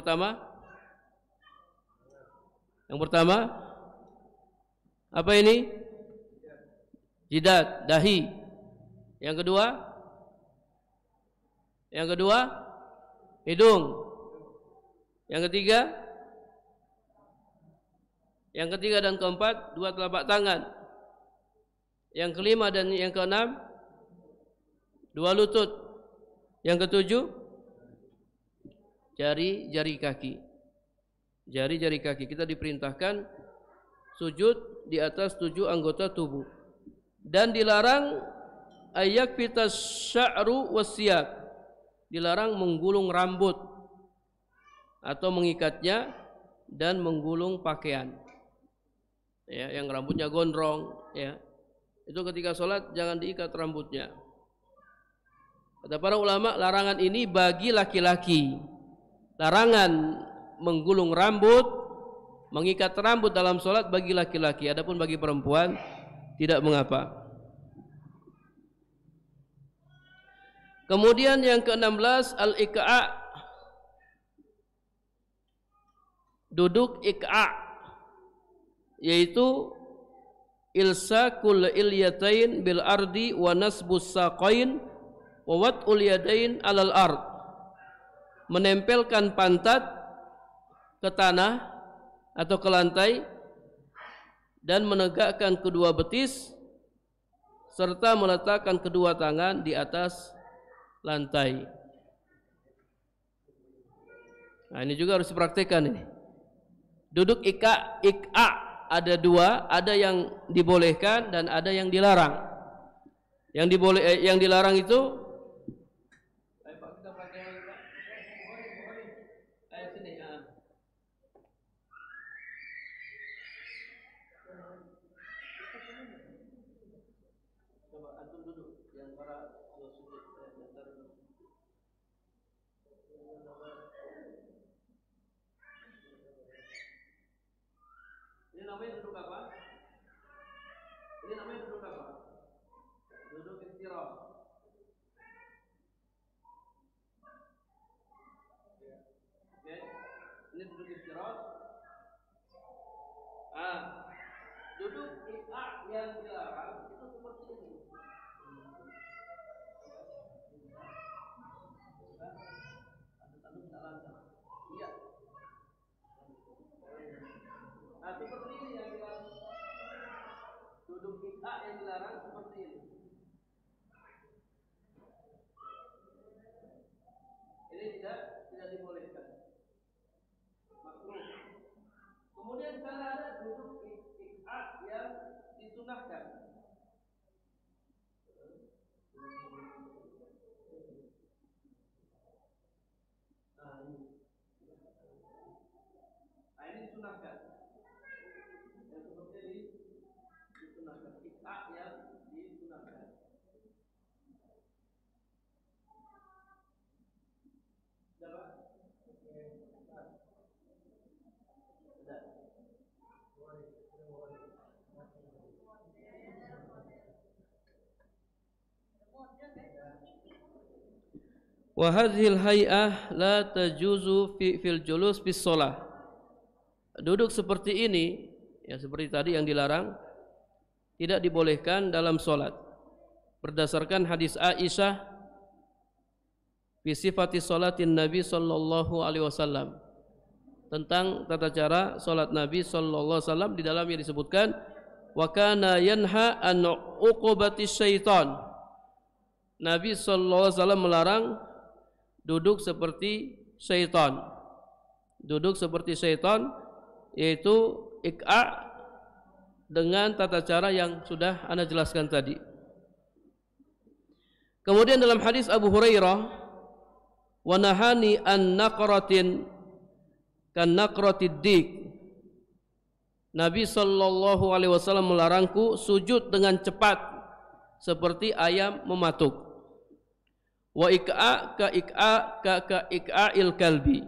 pertama apa ini? Jidat, dahi. Yang kedua hidung. Yang ketiga dan keempat 2 telapak tangan. Yang kelima dan yang keenam 2 lutut. Yang ketujuh jari kaki. Jari kaki. Kita diperintahkan sujud di atas 7 anggota tubuh. Dan dilarang ayak fitas sya'ru wasiyab. Dilarang menggulung rambut atau mengikatnya dan menggulung pakaian. Ya, yang rambutnya gondrong, ya. Itu ketika sholat jangan diikat rambutnya. Kata para ulama, larangan ini bagi laki-laki. Larangan menggulung rambut, mengikat rambut dalam sholat bagi laki-laki. Adapun bagi perempuan tidak mengapa. Kemudian yang ke-16 al-iqa', duduk iqa', yaitu ilsakul ilyatain bil ardi wa nasbus saqain wa wat'ul yadain alal ard, menempelkan pantat ke tanah atau ke lantai dan menegakkan kedua betis serta meletakkan kedua tangan di atas lantai. Nah, ini juga harus dipraktikkan ini. Duduk iqa' ada dua, ada yang dibolehkan dan ada yang dilarang. Yang dilarang itu ini namanya duduk apa? Ini namanya duduk apa? Duduk istirahat. Oke, ini duduk istirahat. Duduk iqa' yang dilarang itu seperti ini. Iya. Nah, seperti ini yang dilarang. Duduk iqa' yang dilarang seperti ini. Ini tidak dibolehkan. Makruh. Kemudian kalau ada duduk iqa' yang disunahkan. Ini disunahkan. Yang seperti ini disunahkan. Iqa' yang disunahkan. Dapat? Wa hadhil hay'ah la tajuzu fil julus bis shalah. Duduk seperti ini, ya seperti tadi yang dilarang, tidak dibolehkan dalam salat. Berdasarkan hadis Aisyah fi sifati salatin Nabi sallallahu alaihi wasallam, tentang tata cara salat Nabi sallallahu alaihi wasallam, di dalamnya disebutkan wa kana yanha an uqubati syaitan. Nabi sallallahu alaihi wasallam melarang duduk seperti syaitan. Duduk seperti syaitan yaitu iqa' dengan tata cara yang sudah Anda jelaskan tadi. Kemudian dalam hadis Abu Hurairah, wa nahani an naqratin kan naqratid dik. Nabi sallallahu alaihi wasallam melarangku sujud dengan cepat seperti ayam mematuk. Wa iqa' ka iqa'il kalbi,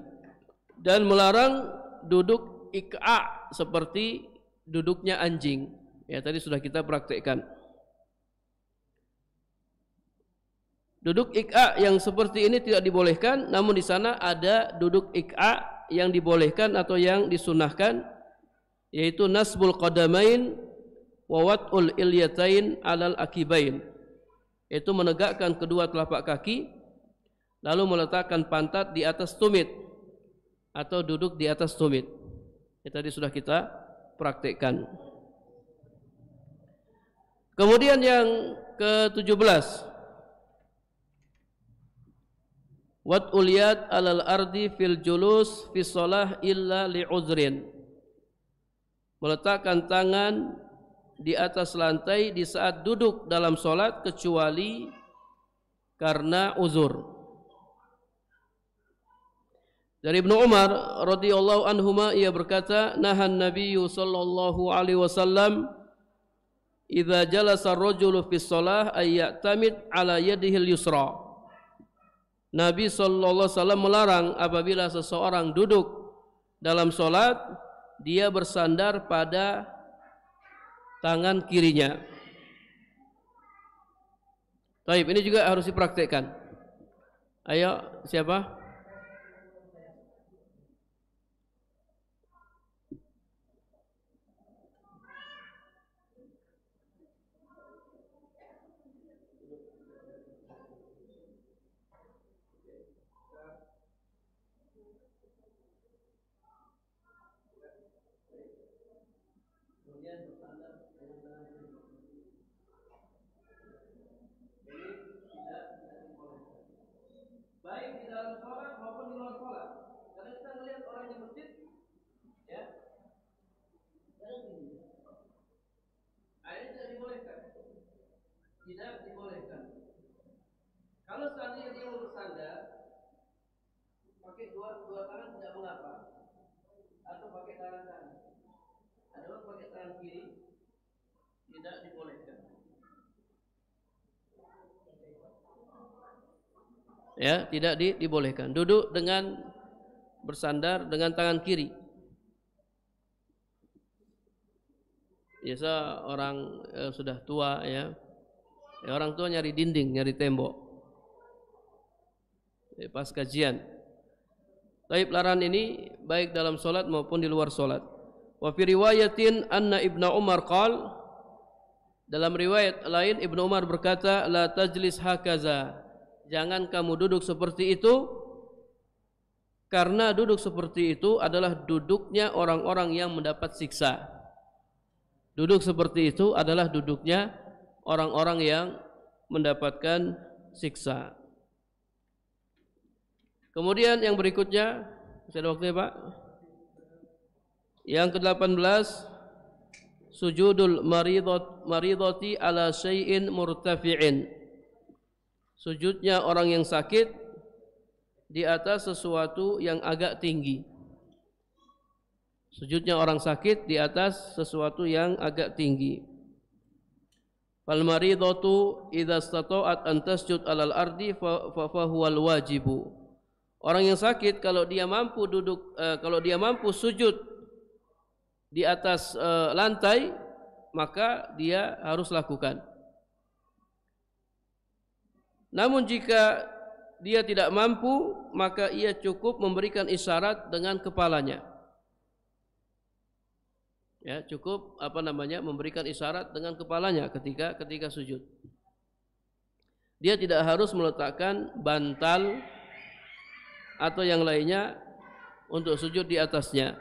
dan melarang duduk iqa' seperti duduknya anjing. Ya, tadi sudah kita praktekkan. Duduk iqa' yang seperti ini tidak dibolehkan, namun di sana ada duduk iqa' yang dibolehkan atau yang disunahkan, yaitu nasbul qadamain wa wat'ul ilyatain alal akibain, yaitu menegakkan kedua telapak kaki lalu meletakkan pantat di atas tumit atau duduk di atas tumit. Ini tadi sudah kita praktekkan. Kemudian yang ke-17, wat'ul yad alal ardi fil julus fi shalah illa li'udhrin, meletakkan tangan di atas lantai di saat duduk dalam solat kecuali karena uzur. Dari Ibnu Umar radhiyallahu anhuma, ia berkata, nahan Nabiyyu sallallahu alaihi wasallam idza jalasa ar-rajulu fi shalah ay ya'tamid ala yadihi al-yusra. Nabi sallallahu alaihi wasallam melarang apabila seseorang duduk dalam solat dia bersandar pada tangan kirinya. Baik, ini juga harus dipraktekkan. Ayo, siapa? Baik di dalam sholat maupun di luar sholat. Karena kita melihat orang di masjid, ya, ini tidak dibolehkan. Tidak dibolehkan. Kalau seandainya dia mau bersandar, pakai dua tangan tidak mengapa, atau pakai tangan kanan. Ada orang pakai tangan kiri, tidak dibolehkan. Ya, tidak dibolehkan. Duduk dengan bersandar dengan tangan kiri. Biasa orang sudah tua ya, orang tua nyari dinding, nyari tembok. Pas kajian. Tapi larangan ini baik dalam solat maupun di luar solat. Wa fi riwayatin anna Ibnu Umar qala, dalam riwayat lain Ibnu Umar berkata, la tajlis hakaza, jangan kamu duduk seperti itu, karena duduk seperti itu adalah duduknya orang-orang yang mendapat siksa. Duduk seperti itu adalah duduknya orang-orang yang mendapatkan siksa. Kemudian yang berikutnya, masih ada waktunya Pak? Yang ke-18, sujudul maridati ala syai'in murtafi'in. Sujudnya orang yang sakit di atas sesuatu yang agak tinggi. Sujudnya orang sakit di atas sesuatu yang agak tinggi. Fal maridatu idza stata'at an tasjud 'alal ardi fa huwal wajibu. Orang yang sakit kalau dia mampu duduk, kalau dia mampu sujud di atas lantai, maka dia harus lakukan. Namun jika dia tidak mampu, maka ia cukup memberikan isyarat dengan kepalanya. Ya, cukup memberikan isyarat dengan kepalanya ketika sujud. Dia tidak harus meletakkan bantal atau yang lainnya untuk sujud di atasnya.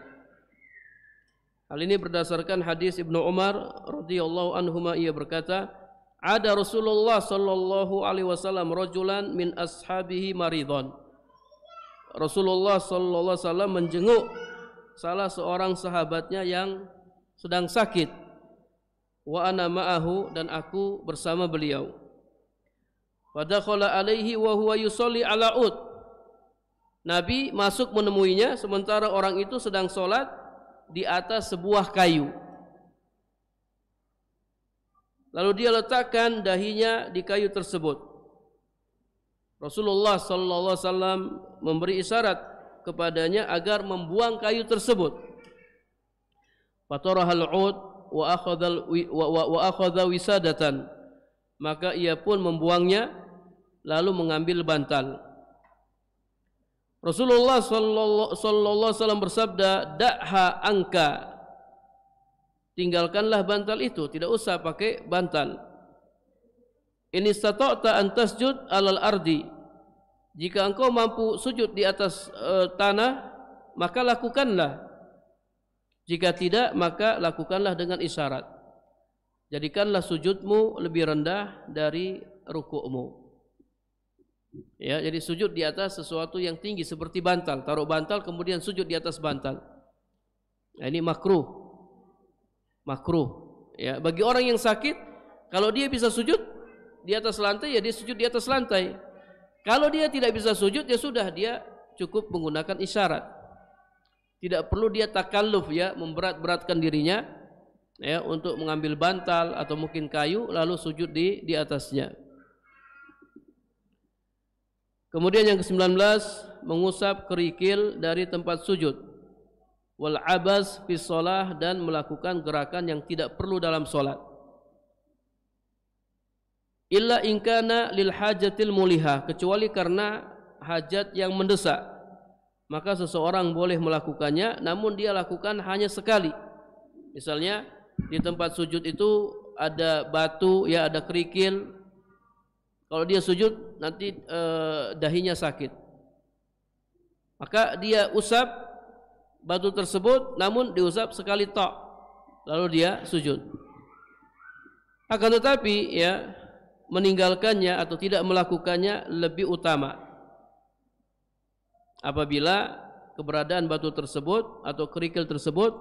Hal ini berdasarkan hadis Ibnu Umar radhiyallahu anhuma, ia berkata, ada Rasulullah sallallahu alaihi wasallam rajulan min ashabihi maridon. Rasulullah sallallahu alaihi wasallam menjenguk salah seorang sahabatnya yang sedang sakit. Wa ana ma'ahu, dan aku bersama beliau. Fadakhala alaihi wa huwa yusalli ala ud. Nabi masuk menemuinya sementara orang itu sedang sholat di atas sebuah kayu. Lalu dia letakkan dahinya di kayu tersebut. Rasulullah sallallahu alaihi wasallam memberi isyarat kepadanya agar membuang kayu tersebut. Fatarahal 'ud wa akhadha wisadatan. Maka ia pun membuangnya lalu mengambil bantal. Rasulullah sallallahu alaihi wasallam bersabda, "Da'ha angka." Tinggalkanlah bantal itu, tidak usah pakai bantal. In istata'ta an tasjud 'alal ardi. Jika engkau mampu sujud di atas tanah, maka lakukanlah. Jika tidak, maka lakukanlah dengan isyarat. Jadikanlah sujudmu lebih rendah dari rukukmu. Ya, jadi sujud di atas sesuatu yang tinggi seperti bantal, taruh bantal kemudian sujud di atas bantal. Nah, ini makruh. Makruh. Ya, bagi orang yang sakit, kalau dia bisa sujud di atas lantai, ya dia sujud di atas lantai. Kalau dia tidak bisa sujud, ya sudah, dia cukup menggunakan isyarat. Tidak perlu dia takalluf, ya, memberat-beratkan dirinya, ya, untuk mengambil bantal atau mungkin kayu lalu sujud di atasnya. Kemudian yang ke-19, mengusap kerikil dari tempat sujud. Wal abas fi shalah, dan melakukan gerakan yang tidak perlu dalam salat. Illa in kana lil hajatil mulihah, kecuali karena hajat yang mendesak, maka seseorang boleh melakukannya, namun dia lakukan hanya sekali. Misalnya di tempat sujud itu ada batu, ya ada kerikil. Kalau dia sujud nanti dahinya sakit, maka dia usap batu tersebut, namun diusap sekali tok, lalu dia sujud. Akan tetapi ya, meninggalkannya atau tidak melakukannya lebih utama apabila keberadaan batu tersebut atau kerikil tersebut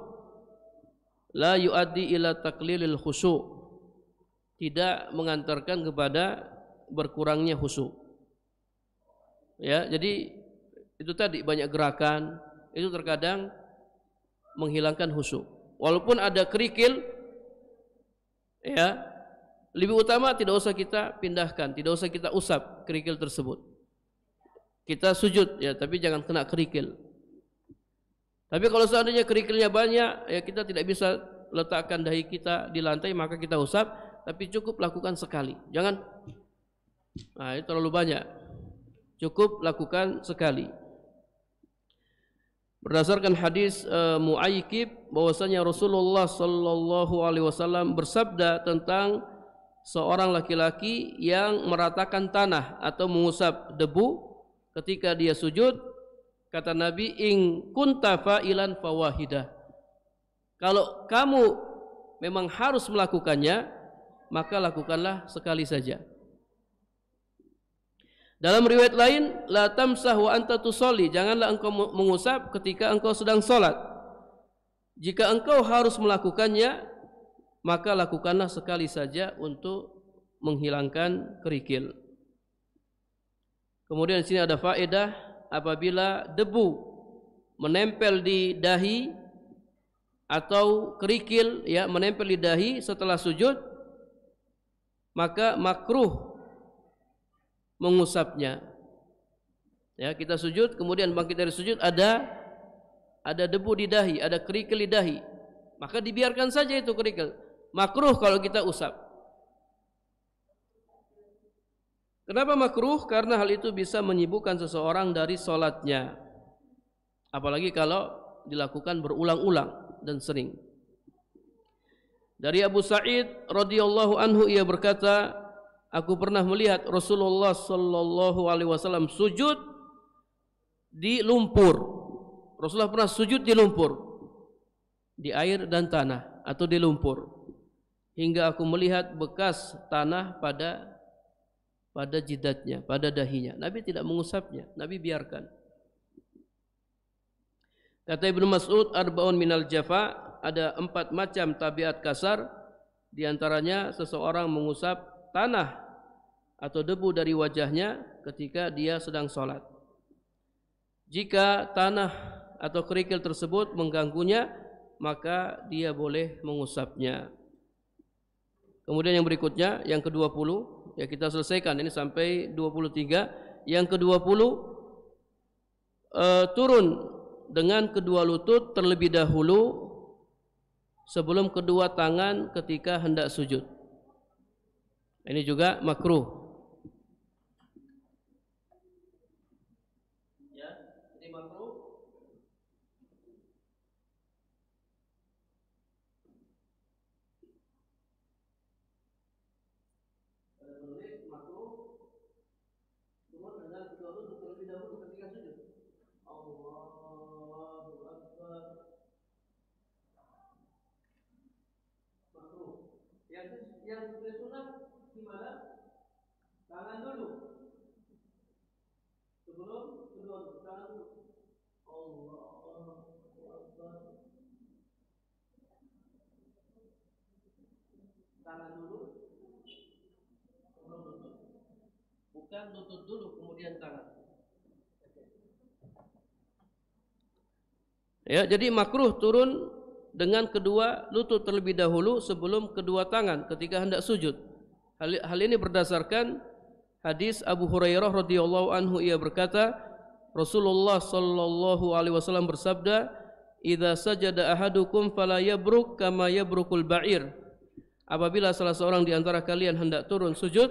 la yuaddi ila taqlilil khusyu', tidak mengantarkan kepada berkurangnya khusyuk. Ya, jadi itu tadi banyak gerakan itu terkadang menghilangkan khusyuk. Walaupun ada kerikil, ya, lebih utama tidak usah kita pindahkan, tidak usah kita usap kerikil tersebut. Kita sujud ya, tapi jangan kena kerikil. Tapi kalau seandainya kerikilnya banyak, ya kita tidak bisa letakkan dahi kita di lantai, maka kita usap, tapi cukup lakukan sekali. Jangan, nah itu terlalu banyak. Cukup lakukan sekali. Berdasarkan hadis Mu'aykib, bahwasanya Rasulullah sallallahu alaihi wasallam bersabda tentang seorang laki-laki yang meratakan tanah atau mengusap debu ketika dia sujud. Kata Nabi, in kunta fa'ilan fawahidah, kalau kamu memang harus melakukannya, maka lakukanlah sekali saja. Dalam riwayat lain, la tamsah wa anta tusolli, janganlah engkau mengusap ketika engkau sedang sholat. Jika engkau harus melakukannya, maka lakukanlah sekali saja untuk menghilangkan kerikil. Kemudian di sini ada faedah, apabila debu menempel di dahi atau kerikil ya menempel di dahi setelah sujud, maka makruh mengusapnya. Ya, kita sujud, kemudian bangkit dari sujud, ada debu di dahi, ada kerikil di dahi, maka dibiarkan saja itu kerikil. Makruh kalau kita usap. Kenapa makruh? Karena hal itu bisa menyibukkan seseorang dari sholatnya, apalagi kalau dilakukan berulang-ulang dan sering. Dari Abu Sa'id radhiyallahu anhu, ia berkata, aku pernah melihat Rasulullah sallallahu alaihi wasallam sujud di lumpur. Rasulullah pernah sujud di lumpur, di air dan tanah atau di lumpur, hingga aku melihat bekas tanah pada jidatnya, pada dahinya. Nabi tidak mengusapnya, Nabi biarkan. Kata Ibnu Mas'ud, arba'un minal jafa, ada 4 macam tabiat kasar, di antaranya seseorang mengusap tanah atau debu dari wajahnya ketika dia sedang sholat. Jika tanah atau kerikil tersebut mengganggunya, maka dia boleh mengusapnya. Kemudian yang berikutnya, yang ke-20, ya kita selesaikan ini sampai 23. Yang ke-20, turun dengan kedua lutut terlebih dahulu sebelum kedua tangan ketika hendak sujud. Ini juga makruh. Yang sunat gimana? Tangan dulu sebelum kedua tangan dulu. Allahu Akbar. Tangan dulu sebelum lutut. Bukan lutut dulu kemudian tangan. Ya, jadi makruh turun dengan kedua lutut terlebih dahulu sebelum kedua tangan ketika hendak sujud. Hal ini berdasarkan hadis Abu Hurairah radhiyallahu anhu, ia berkata, Rasulullah sallallahu alaihi wasallam bersabda, "Idza sajada ahadukum fala yabruk kama yabrukul ba'ir." Apabila salah seorang di antara kalian hendak turun sujud,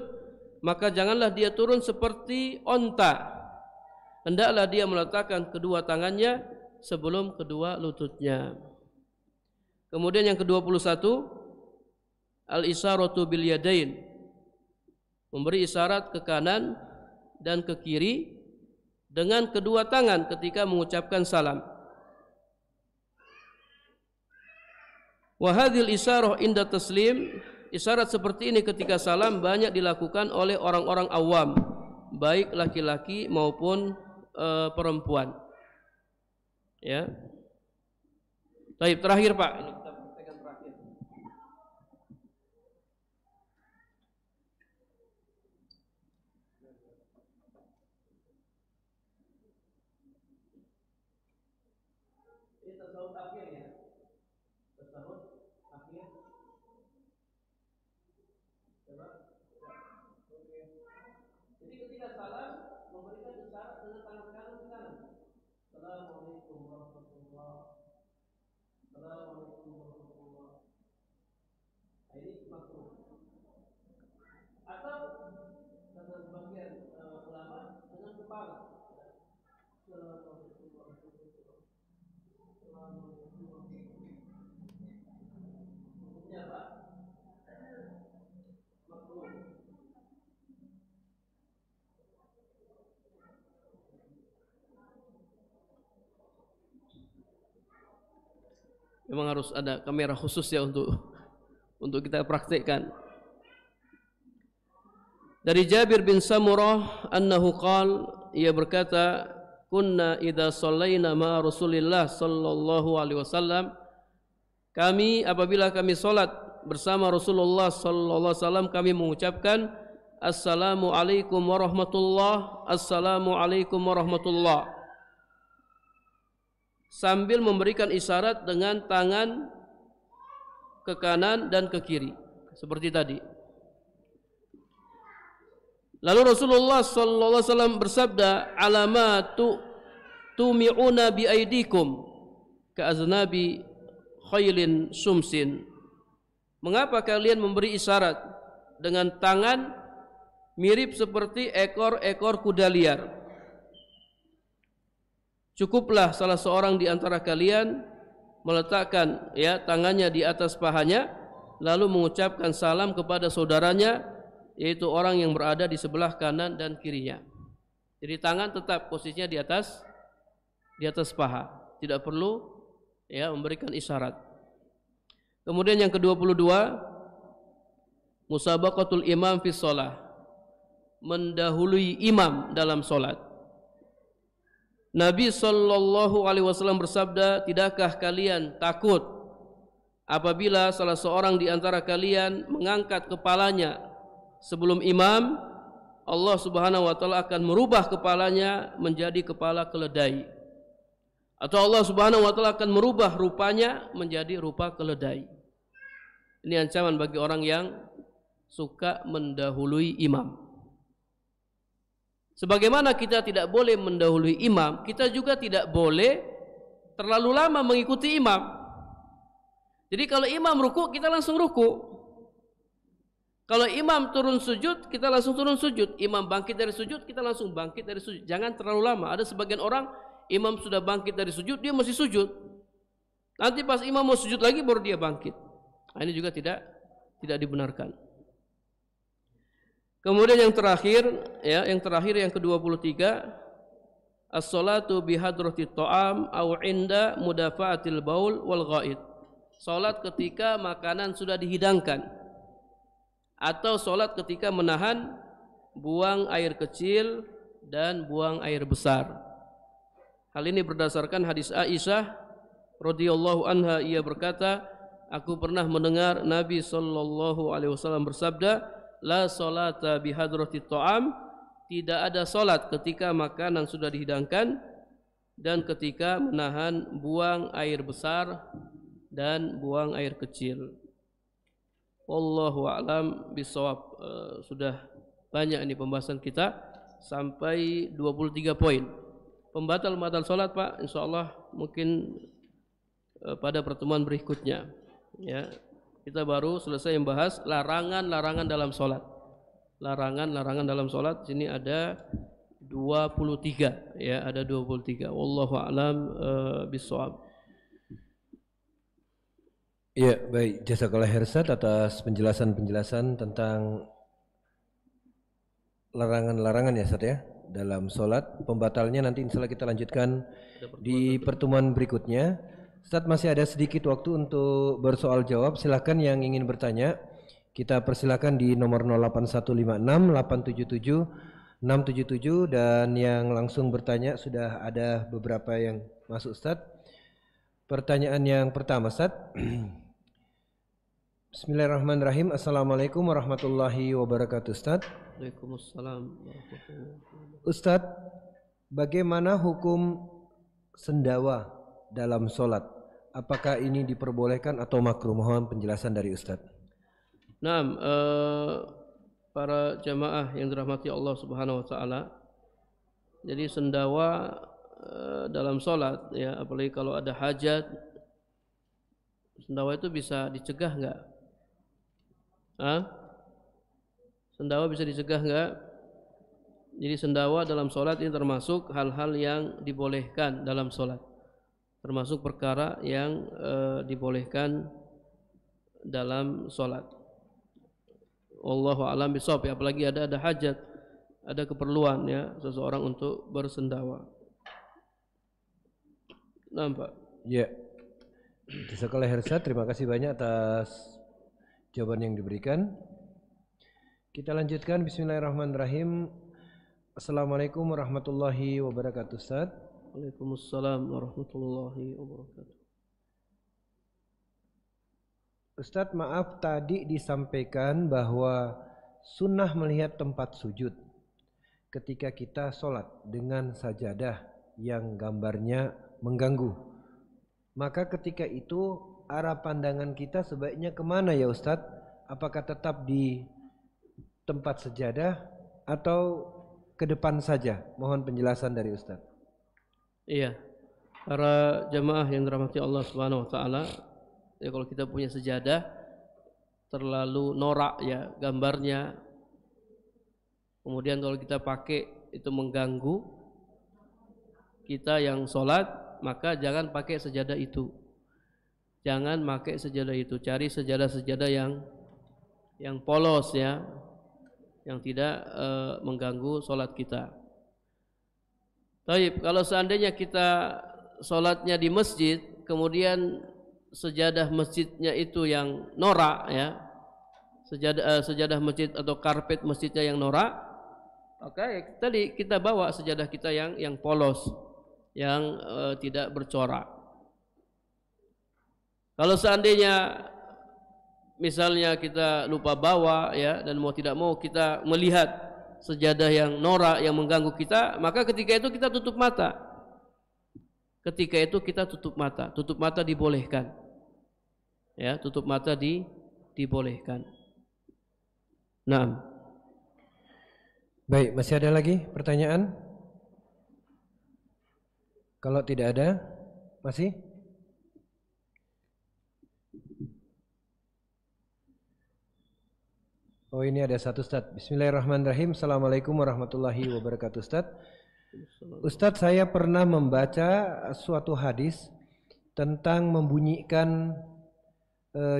maka janganlah dia turun seperti onta. hendaklah dia meletakkan kedua tangannya sebelum kedua lututnya. Kemudian yang ke-21, al-isyaratu bil yadain, memberi isyarat ke kanan dan ke kiri dengan kedua tangan ketika mengucapkan salam. Wa hadhil isyarah inda taslim, isyarat seperti ini ketika salam banyak dilakukan oleh orang-orang awam, baik laki-laki maupun perempuan. Ya. Baik, terakhir Pak, ini kita pegang terakhir. Ini tasawuf akhir ya. Tasawuf akhir. Coba. Oke. Jadi ketika salam memberikan isyarat dengan tangan kanan ke kanan. Assalamualaikum warahmatullahi. Assalamualaikum warahmatullahi. Ini makruh. Atau kata sebagian ulama dengan kepala. Assalamualaikum warahmatullahi. Assalamualaikum warahmatullahi. Hukumnya apa? Makruh. Memang harus ada kamera khusus ya untuk kita praktekkan. Dari Jabir bin Samurah annahu qala, ia berkata, kunna idza shallaina ma Rasulillah sallallahu alaihi wasallam, kami apabila kami salat bersama Rasulullah sallallahu alaihi wasallam kami mengucapkan assalamu alaikum warahmatullah, assalamu alaikum warahmatullah, sambil memberikan isyarat dengan tangan ke kanan dan ke kiri seperti tadi. Lalu Rasulullah sallallahu alaihi wasallam bersabda, alamatu tumi'una bi aidikum ka'aznabi khailin sumsin. Mengapa kalian memberi isyarat dengan tangan mirip seperti ekor-ekor kuda liar? Cukuplah salah seorang di antara kalian meletakkan tangannya di atas pahanya lalu mengucapkan salam kepada saudaranya, yaitu orang yang berada di sebelah kanan dan kirinya. Jadi tangan tetap posisinya di atas paha, tidak perlu memberikan isyarat. Kemudian yang ke-22, musabaqatul imam fi shalah, mendahului imam dalam salat. Nabi sallallahu alaihi wasallam bersabda, tidakkah kalian takut apabila salah seorang di antara kalian mengangkat kepalanya sebelum imam, Allah Subhanahu wa taala akan merubah kepalanya menjadi kepala keledai, atau Allah Subhanahu wa taala akan merubah rupanya menjadi rupa keledai. Ini ancaman bagi orang yang suka mendahului imam. Sebagaimana kita tidak boleh mendahului imam, kita juga tidak boleh terlalu lama mengikuti imam. Jadi kalau imam ruku, kita langsung ruku. Kalau imam turun sujud, kita langsung turun sujud. Imam bangkit dari sujud, kita langsung bangkit dari sujud. Jangan terlalu lama. Ada sebagian orang, imam sudah bangkit dari sujud, dia masih sujud. Nanti pas imam mau sujud lagi, baru dia bangkit. Nah, ini juga tidak dibenarkan. Kemudian yang terakhir yang ke-23, as-salatu bihadratit ta'am au inda mudafa'atil baul wal ghaid. Salat ketika makanan sudah dihidangkan atau salat ketika menahan buang air kecil dan buang air besar. Hal ini berdasarkan hadis Aisyah radhiyallahu anha, ia berkata, aku pernah mendengar Nabi sallallahu alaihi wasallam bersabda, la salata bihadratit ta'am, tidak ada salat ketika makanan sudah dihidangkan dan ketika menahan buang air besar dan buang air kecil. Wallahu a'lam bishawab. Sudah banyak ini pembahasan kita sampai 23 poin. Pembatal salat Pak, insyaallah mungkin pada pertemuan berikutnya. Ya. Kita baru selesai membahas larangan-larangan dalam sholat. Larangan-larangan dalam sholat. Sini ada 2 23 ya, ada 23. Wallahu a'lam bishawab. Ya, baik. Jazakallah khair Ustaz atas penjelasan-penjelasan tentang larangan-larangan ya Ustaz ya dalam sholat. Pembatalnya nanti insya Allah kita lanjutkan di pertemuan berikutnya. Ustaz masih ada sedikit waktu untuk bersoal jawab. Silakan yang ingin bertanya. Kita persilakan di nomor 08156 877 677 dan yang langsung bertanya sudah ada beberapa yang masuk Ustaz. Pertanyaan yang pertama Ustaz. Bismillahirrahmanirrahim. Assalamualaikum warahmatullahi wabarakatuh Ustaz. Waalaikumsalam warahmatullahi wabarakatuh. Ustaz, bagaimana hukum sendawa dalam sholat? Apakah ini diperbolehkan atau makruh? Mohon penjelasan dari Ustaz. Nah, para jamaah yang dirahmati Allah Subhanahu wa taala. Jadi sendawa dalam sholat ya, apalagi kalau ada hajat, sendawa itu bisa dicegah enggak? Sendawa bisa dicegah enggak? Jadi sendawa dalam sholat ini termasuk hal-hal yang dibolehkan dalam sholat, termasuk perkara yang dibolehkan dalam sholat. Wallahu a'lam bishawab. Apalagi ada hajat, ada keperluan ya seseorang untuk bersendawa. Nampak? Ya. Jazakallah khair Ustaz. Terima kasih banyak atas jawaban yang diberikan. Kita lanjutkan. Bismillahirrahmanirrahim. Assalamualaikum warahmatullahi wabarakatuh Ustaz. Waalaikumsalam warahmatullahi wabarakatuh. Ustadz, maaf tadi disampaikan bahwa sunnah melihat tempat sujud ketika kita sholat dengan sajadah yang gambarnya mengganggu. Maka ketika itu arah pandangan kita sebaiknya kemana ya Ustadz? Apakah tetap di tempat sajadah atau ke depan saja? Mohon penjelasan dari Ustadz. Iya, para jamaah yang dirahmati Allah Subhanahu wa taala, ya kalau kita punya sejadah terlalu norak ya gambarnya, kemudian kalau kita pakai itu mengganggu kita yang sholat, maka jangan pakai sejadah itu. Jangan pakai sejadah itu. Cari sejadah-sejadah yang polos ya, yang tidak mengganggu sholat kita. Baik, kalau seandainya kita sholatnya di masjid, kemudian sejadah masjidnya itu yang norak ya, sejadah masjid atau karpet masjidnya yang norak, maka ya, tadi kita bawa sejadah kita yang polos, yang tidak bercorak. Kalau seandainya misalnya kita lupa bawa ya, dan mau tidak mau kita melihat sejadah yang norak yang mengganggu kita, maka ketika itu kita tutup mata. Ketika itu kita tutup mata. Tutup mata dibolehkan. Ya, tutup mata dibolehkan. Naam. Baik, masih ada lagi pertanyaan? Kalau tidak ada, masih? Oh, ini ada satu Ustaz. Bismillahirrahmanirrahim. Assalamualaikum warahmatullahi wabarakatuh Ustaz. Ustaz, saya pernah membaca suatu hadis tentang membunyikan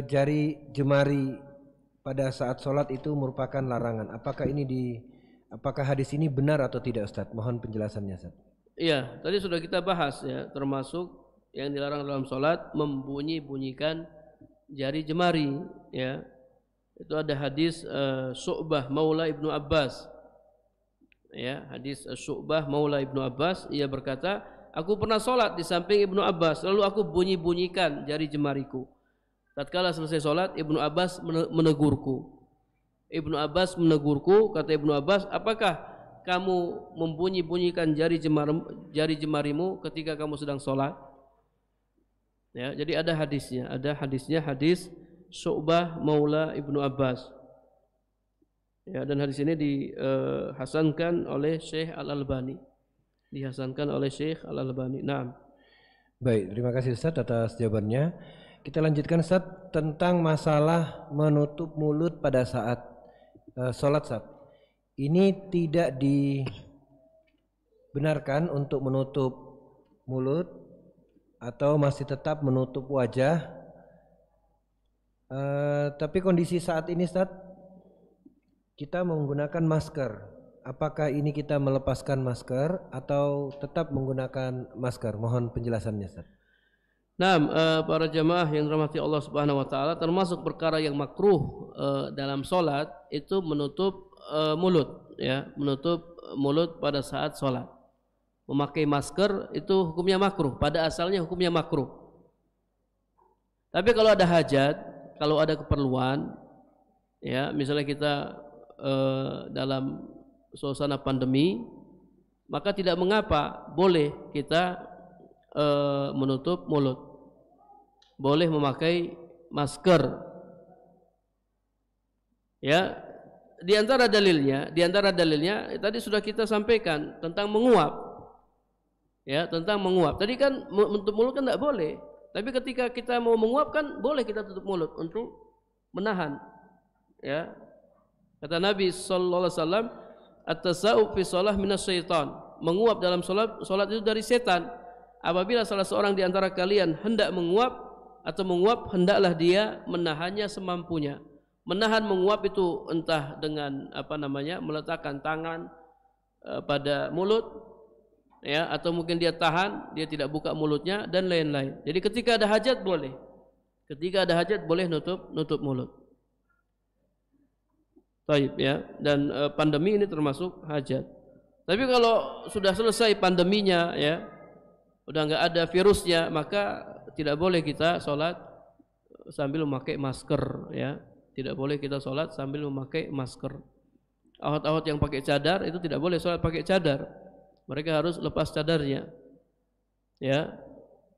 jari jemari pada saat sholat itu merupakan larangan. Apakah hadis ini benar atau tidak Ustaz? Mohon penjelasannya Ustaz. Iya, tadi sudah kita bahas ya, termasuk yang dilarang dalam sholat membunyi-bunyikan jari jemari ya. Itu ada hadis Syu'bah Maula Ibnu Abbas. Ya, hadis Syu'bah Maula Ibnu Abbas, ia berkata, aku pernah sholat di samping Ibnu Abbas, lalu aku bunyi-bunyikan jari jemariku. Tatkala selesai sholat, Ibnu Abbas menegurku. Ibnu Abbas menegurku, kata Ibnu Abbas, apakah kamu membunyi-bunyikan jari jemarimu ketika kamu sedang sholat? Ya, jadi ada hadisnya, hadis Syu'bah Maula Ibnu Abbas. Ya, dan hadis ini dihasankan oleh Syekh Al-Albani. Naam. Baik, terima kasih Ustaz atas jawabannya. Kita lanjutkan Ustaz tentang masalah menutup mulut pada saat sholat Ustaz. Ini tidak benarkan untuk menutup mulut atau masih tetap menutup wajah? Tapi kondisi saat ini Ustaz, kita menggunakan masker. Apakah ini kita melepaskan masker atau tetap menggunakan masker? Mohon penjelasannya Ustaz. Nah, para jamaah yang dirahmati Allah Subhanahu wa taala, termasuk perkara yang makruh dalam salat itu menutup mulut, ya, menutup mulut pada saat salat. Memakai masker itu hukumnya makruh, pada asalnya hukumnya makruh. Tapi kalau ada hajat, kalau ada keperluan, ya, misalnya kita dalam suasana pandemi, maka tidak mengapa, boleh kita menutup mulut, boleh memakai masker. Ya, di antara dalilnya tadi sudah kita sampaikan tentang menguap. Ya, tentang menguap. Tadi kan menutup mulut kan tidak boleh, tapi ketika kita mau menguap kan boleh kita tutup mulut untuk menahan. Ya, kata Nabi sallallahu alaihi wasallam, at-tasa'ub fi shalah minas syaitan. Menguap dalam salat itu dari setan. Apabila salah seorang di antara kalian hendak menguap, hendaklah dia menahannya semampunya. Menahan menguap itu entah dengan meletakkan tangan pada mulut, ya, atau mungkin dia tahan, dia tidak buka mulutnya dan lain-lain. Jadi ketika ada hajat boleh. Ketika ada hajat boleh nutup mulut. Baik, ya, dan pandemi ini termasuk hajat. Tapi kalau sudah selesai pandeminya, ya, udah enggak ada virusnya, maka tidak boleh kita sholat sambil memakai masker, ya. Tidak boleh kita sholat sambil memakai masker. Awat-awat yang pakai cadar itu tidak boleh sholat pakai cadar. Mereka harus lepas cadarnya, ya.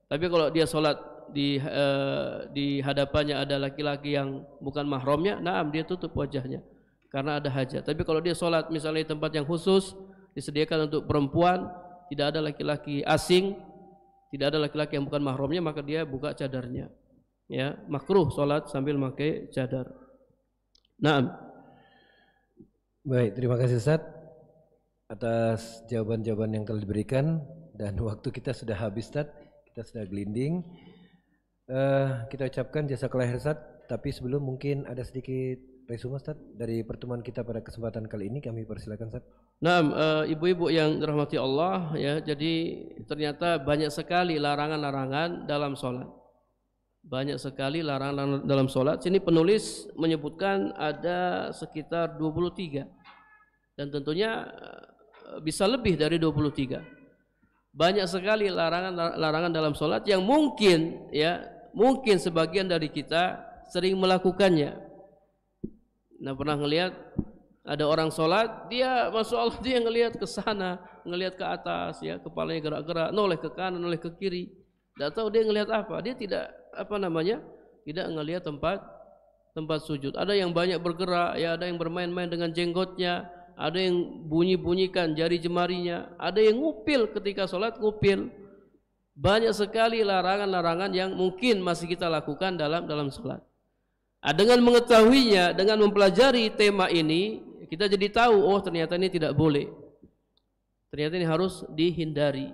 Tapi kalau dia sholat di hadapannya ada laki-laki yang bukan mahramnya, naam, dia tutup wajahnya karena ada hajat. Tapi kalau dia sholat misalnya di tempat yang khusus disediakan untuk perempuan, tidak ada laki-laki asing, tidak ada laki-laki yang bukan mahramnya, maka dia buka cadarnya. Ya, makruh sholat sambil memakai cadar. Naam. Baik, terima kasih Ustaz atas jawaban-jawaban yang telah diberikan, dan waktu kita sudah habis Ustaz, kita sudah gelinding. Kita ucapkan jazakallahu khairan Ustaz, tapi sebelum mungkin ada sedikit resume Ustaz dari pertemuan kita pada kesempatan kali ini, kami persilakan Ustaz. Nah, ibu-ibu yang dirahmati Allah, ya, jadi ternyata banyak sekali larangan-larangan dalam sholat. Banyak sekali larangan dalam sholat. Sini penulis menyebutkan ada sekitar 23, dan tentunya bisa lebih dari 23. Banyak sekali larangan dalam sholat yang mungkin, ya, mungkin sebagian dari kita sering melakukannya. Nah, pernah ngelihat ada orang sholat, dia masya Allah dia ngelihat ke sana, ngelihat ke atas, ya, kepalanya gerak-gerak, noleh ke kanan, noleh ke kiri. Tidak tahu dia ngelihat apa. Dia tidak tidak ngelihat tempat sujud. Ada yang banyak bergerak, ya, ada yang bermain-main dengan jenggotnya, ada yang bunyi-bunyikan jari jemarinya, ada yang ngupil ketika sholat, ngupil. Banyak sekali larangan-larangan yang mungkin masih kita lakukan dalam sholat. Dengan mengetahuinya, dengan mempelajari tema ini, kita jadi tahu, oh ternyata ini tidak boleh. Ternyata ini harus dihindari.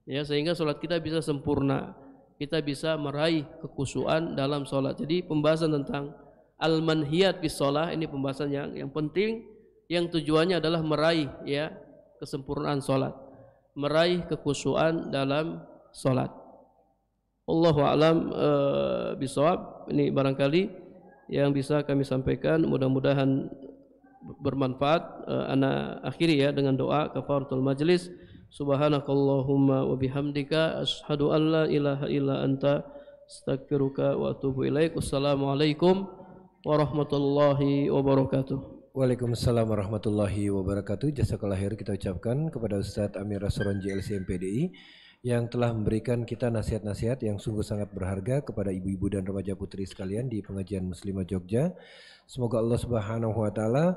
Ya, sehingga sholat kita bisa sempurna. Kita bisa meraih kekhusyuan dalam sholat. Jadi pembahasan tentang al-manhiyat bis sholat ini pembahasan yang penting, yang tujuannya adalah meraih, ya, kesempurnaan sholat, meraih kekhusyuan dalam sholat. Allahu a'lam bishawab. Ini barangkali yang bisa kami sampaikan, mudah-mudahan bermanfaat. Ana akhiri, ya, dengan doa kafaratul majlis. Subhanakallahumma wa bihamdika asyhadu an la ilaha illa anta astaghfiruka wa atubu ilaik. Wassalamualaikum warahmatullahi wabarakatuh. Waalaikumsalam warahmatullahi wabarakatuh. Jazakallahu khair kita ucapkan kepada Ustadz Amir Rasronji LCMPDI yang telah memberikan kita nasihat-nasihat yang sungguh sangat berharga kepada ibu-ibu dan remaja putri sekalian di pengajian Muslimah Jogja. Semoga Allah Subhanahu wa taala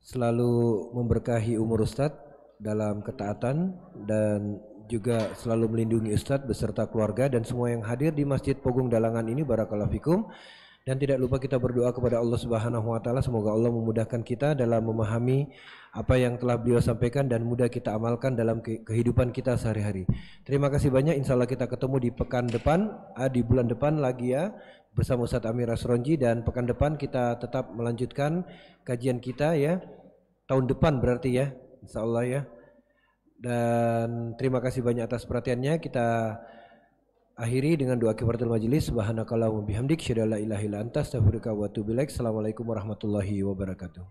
selalu memberkahi umur Ustadz dalam ketaatan dan juga selalu melindungi Ustadz beserta keluarga dan semua yang hadir di Masjid Pogung Dalangan ini. Barakallahu fikum. Dan tidak lupa kita berdoa kepada Allah Subhanahu wa taala, semoga Allah memudahkan kita dalam memahami apa yang telah beliau sampaikan dan mudah kita amalkan dalam kehidupan kita sehari-hari. Terima kasih banyak, insya Allah kita ketemu di pekan depan, di bulan depan lagi ya, bersama Ustadz Amir Asronji, dan pekan depan kita tetap melanjutkan kajian kita ya, tahun depan berarti ya, insya Allah ya. Dan terima kasih banyak atas perhatiannya. Kita akhiri dengan doa kifaratul majelis. Subhanakallahumma bihamdik, syada la ilaha illa anta, astaghfiruka wa atubu ilaik. Assalamualaikum warahmatullahi wabarakatuh.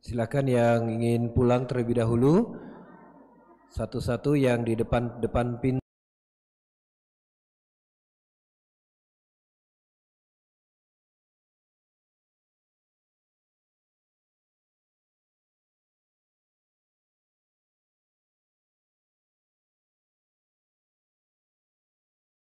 Silakan yang ingin pulang terlebih dahulu, satu-satu yang di depan pintu.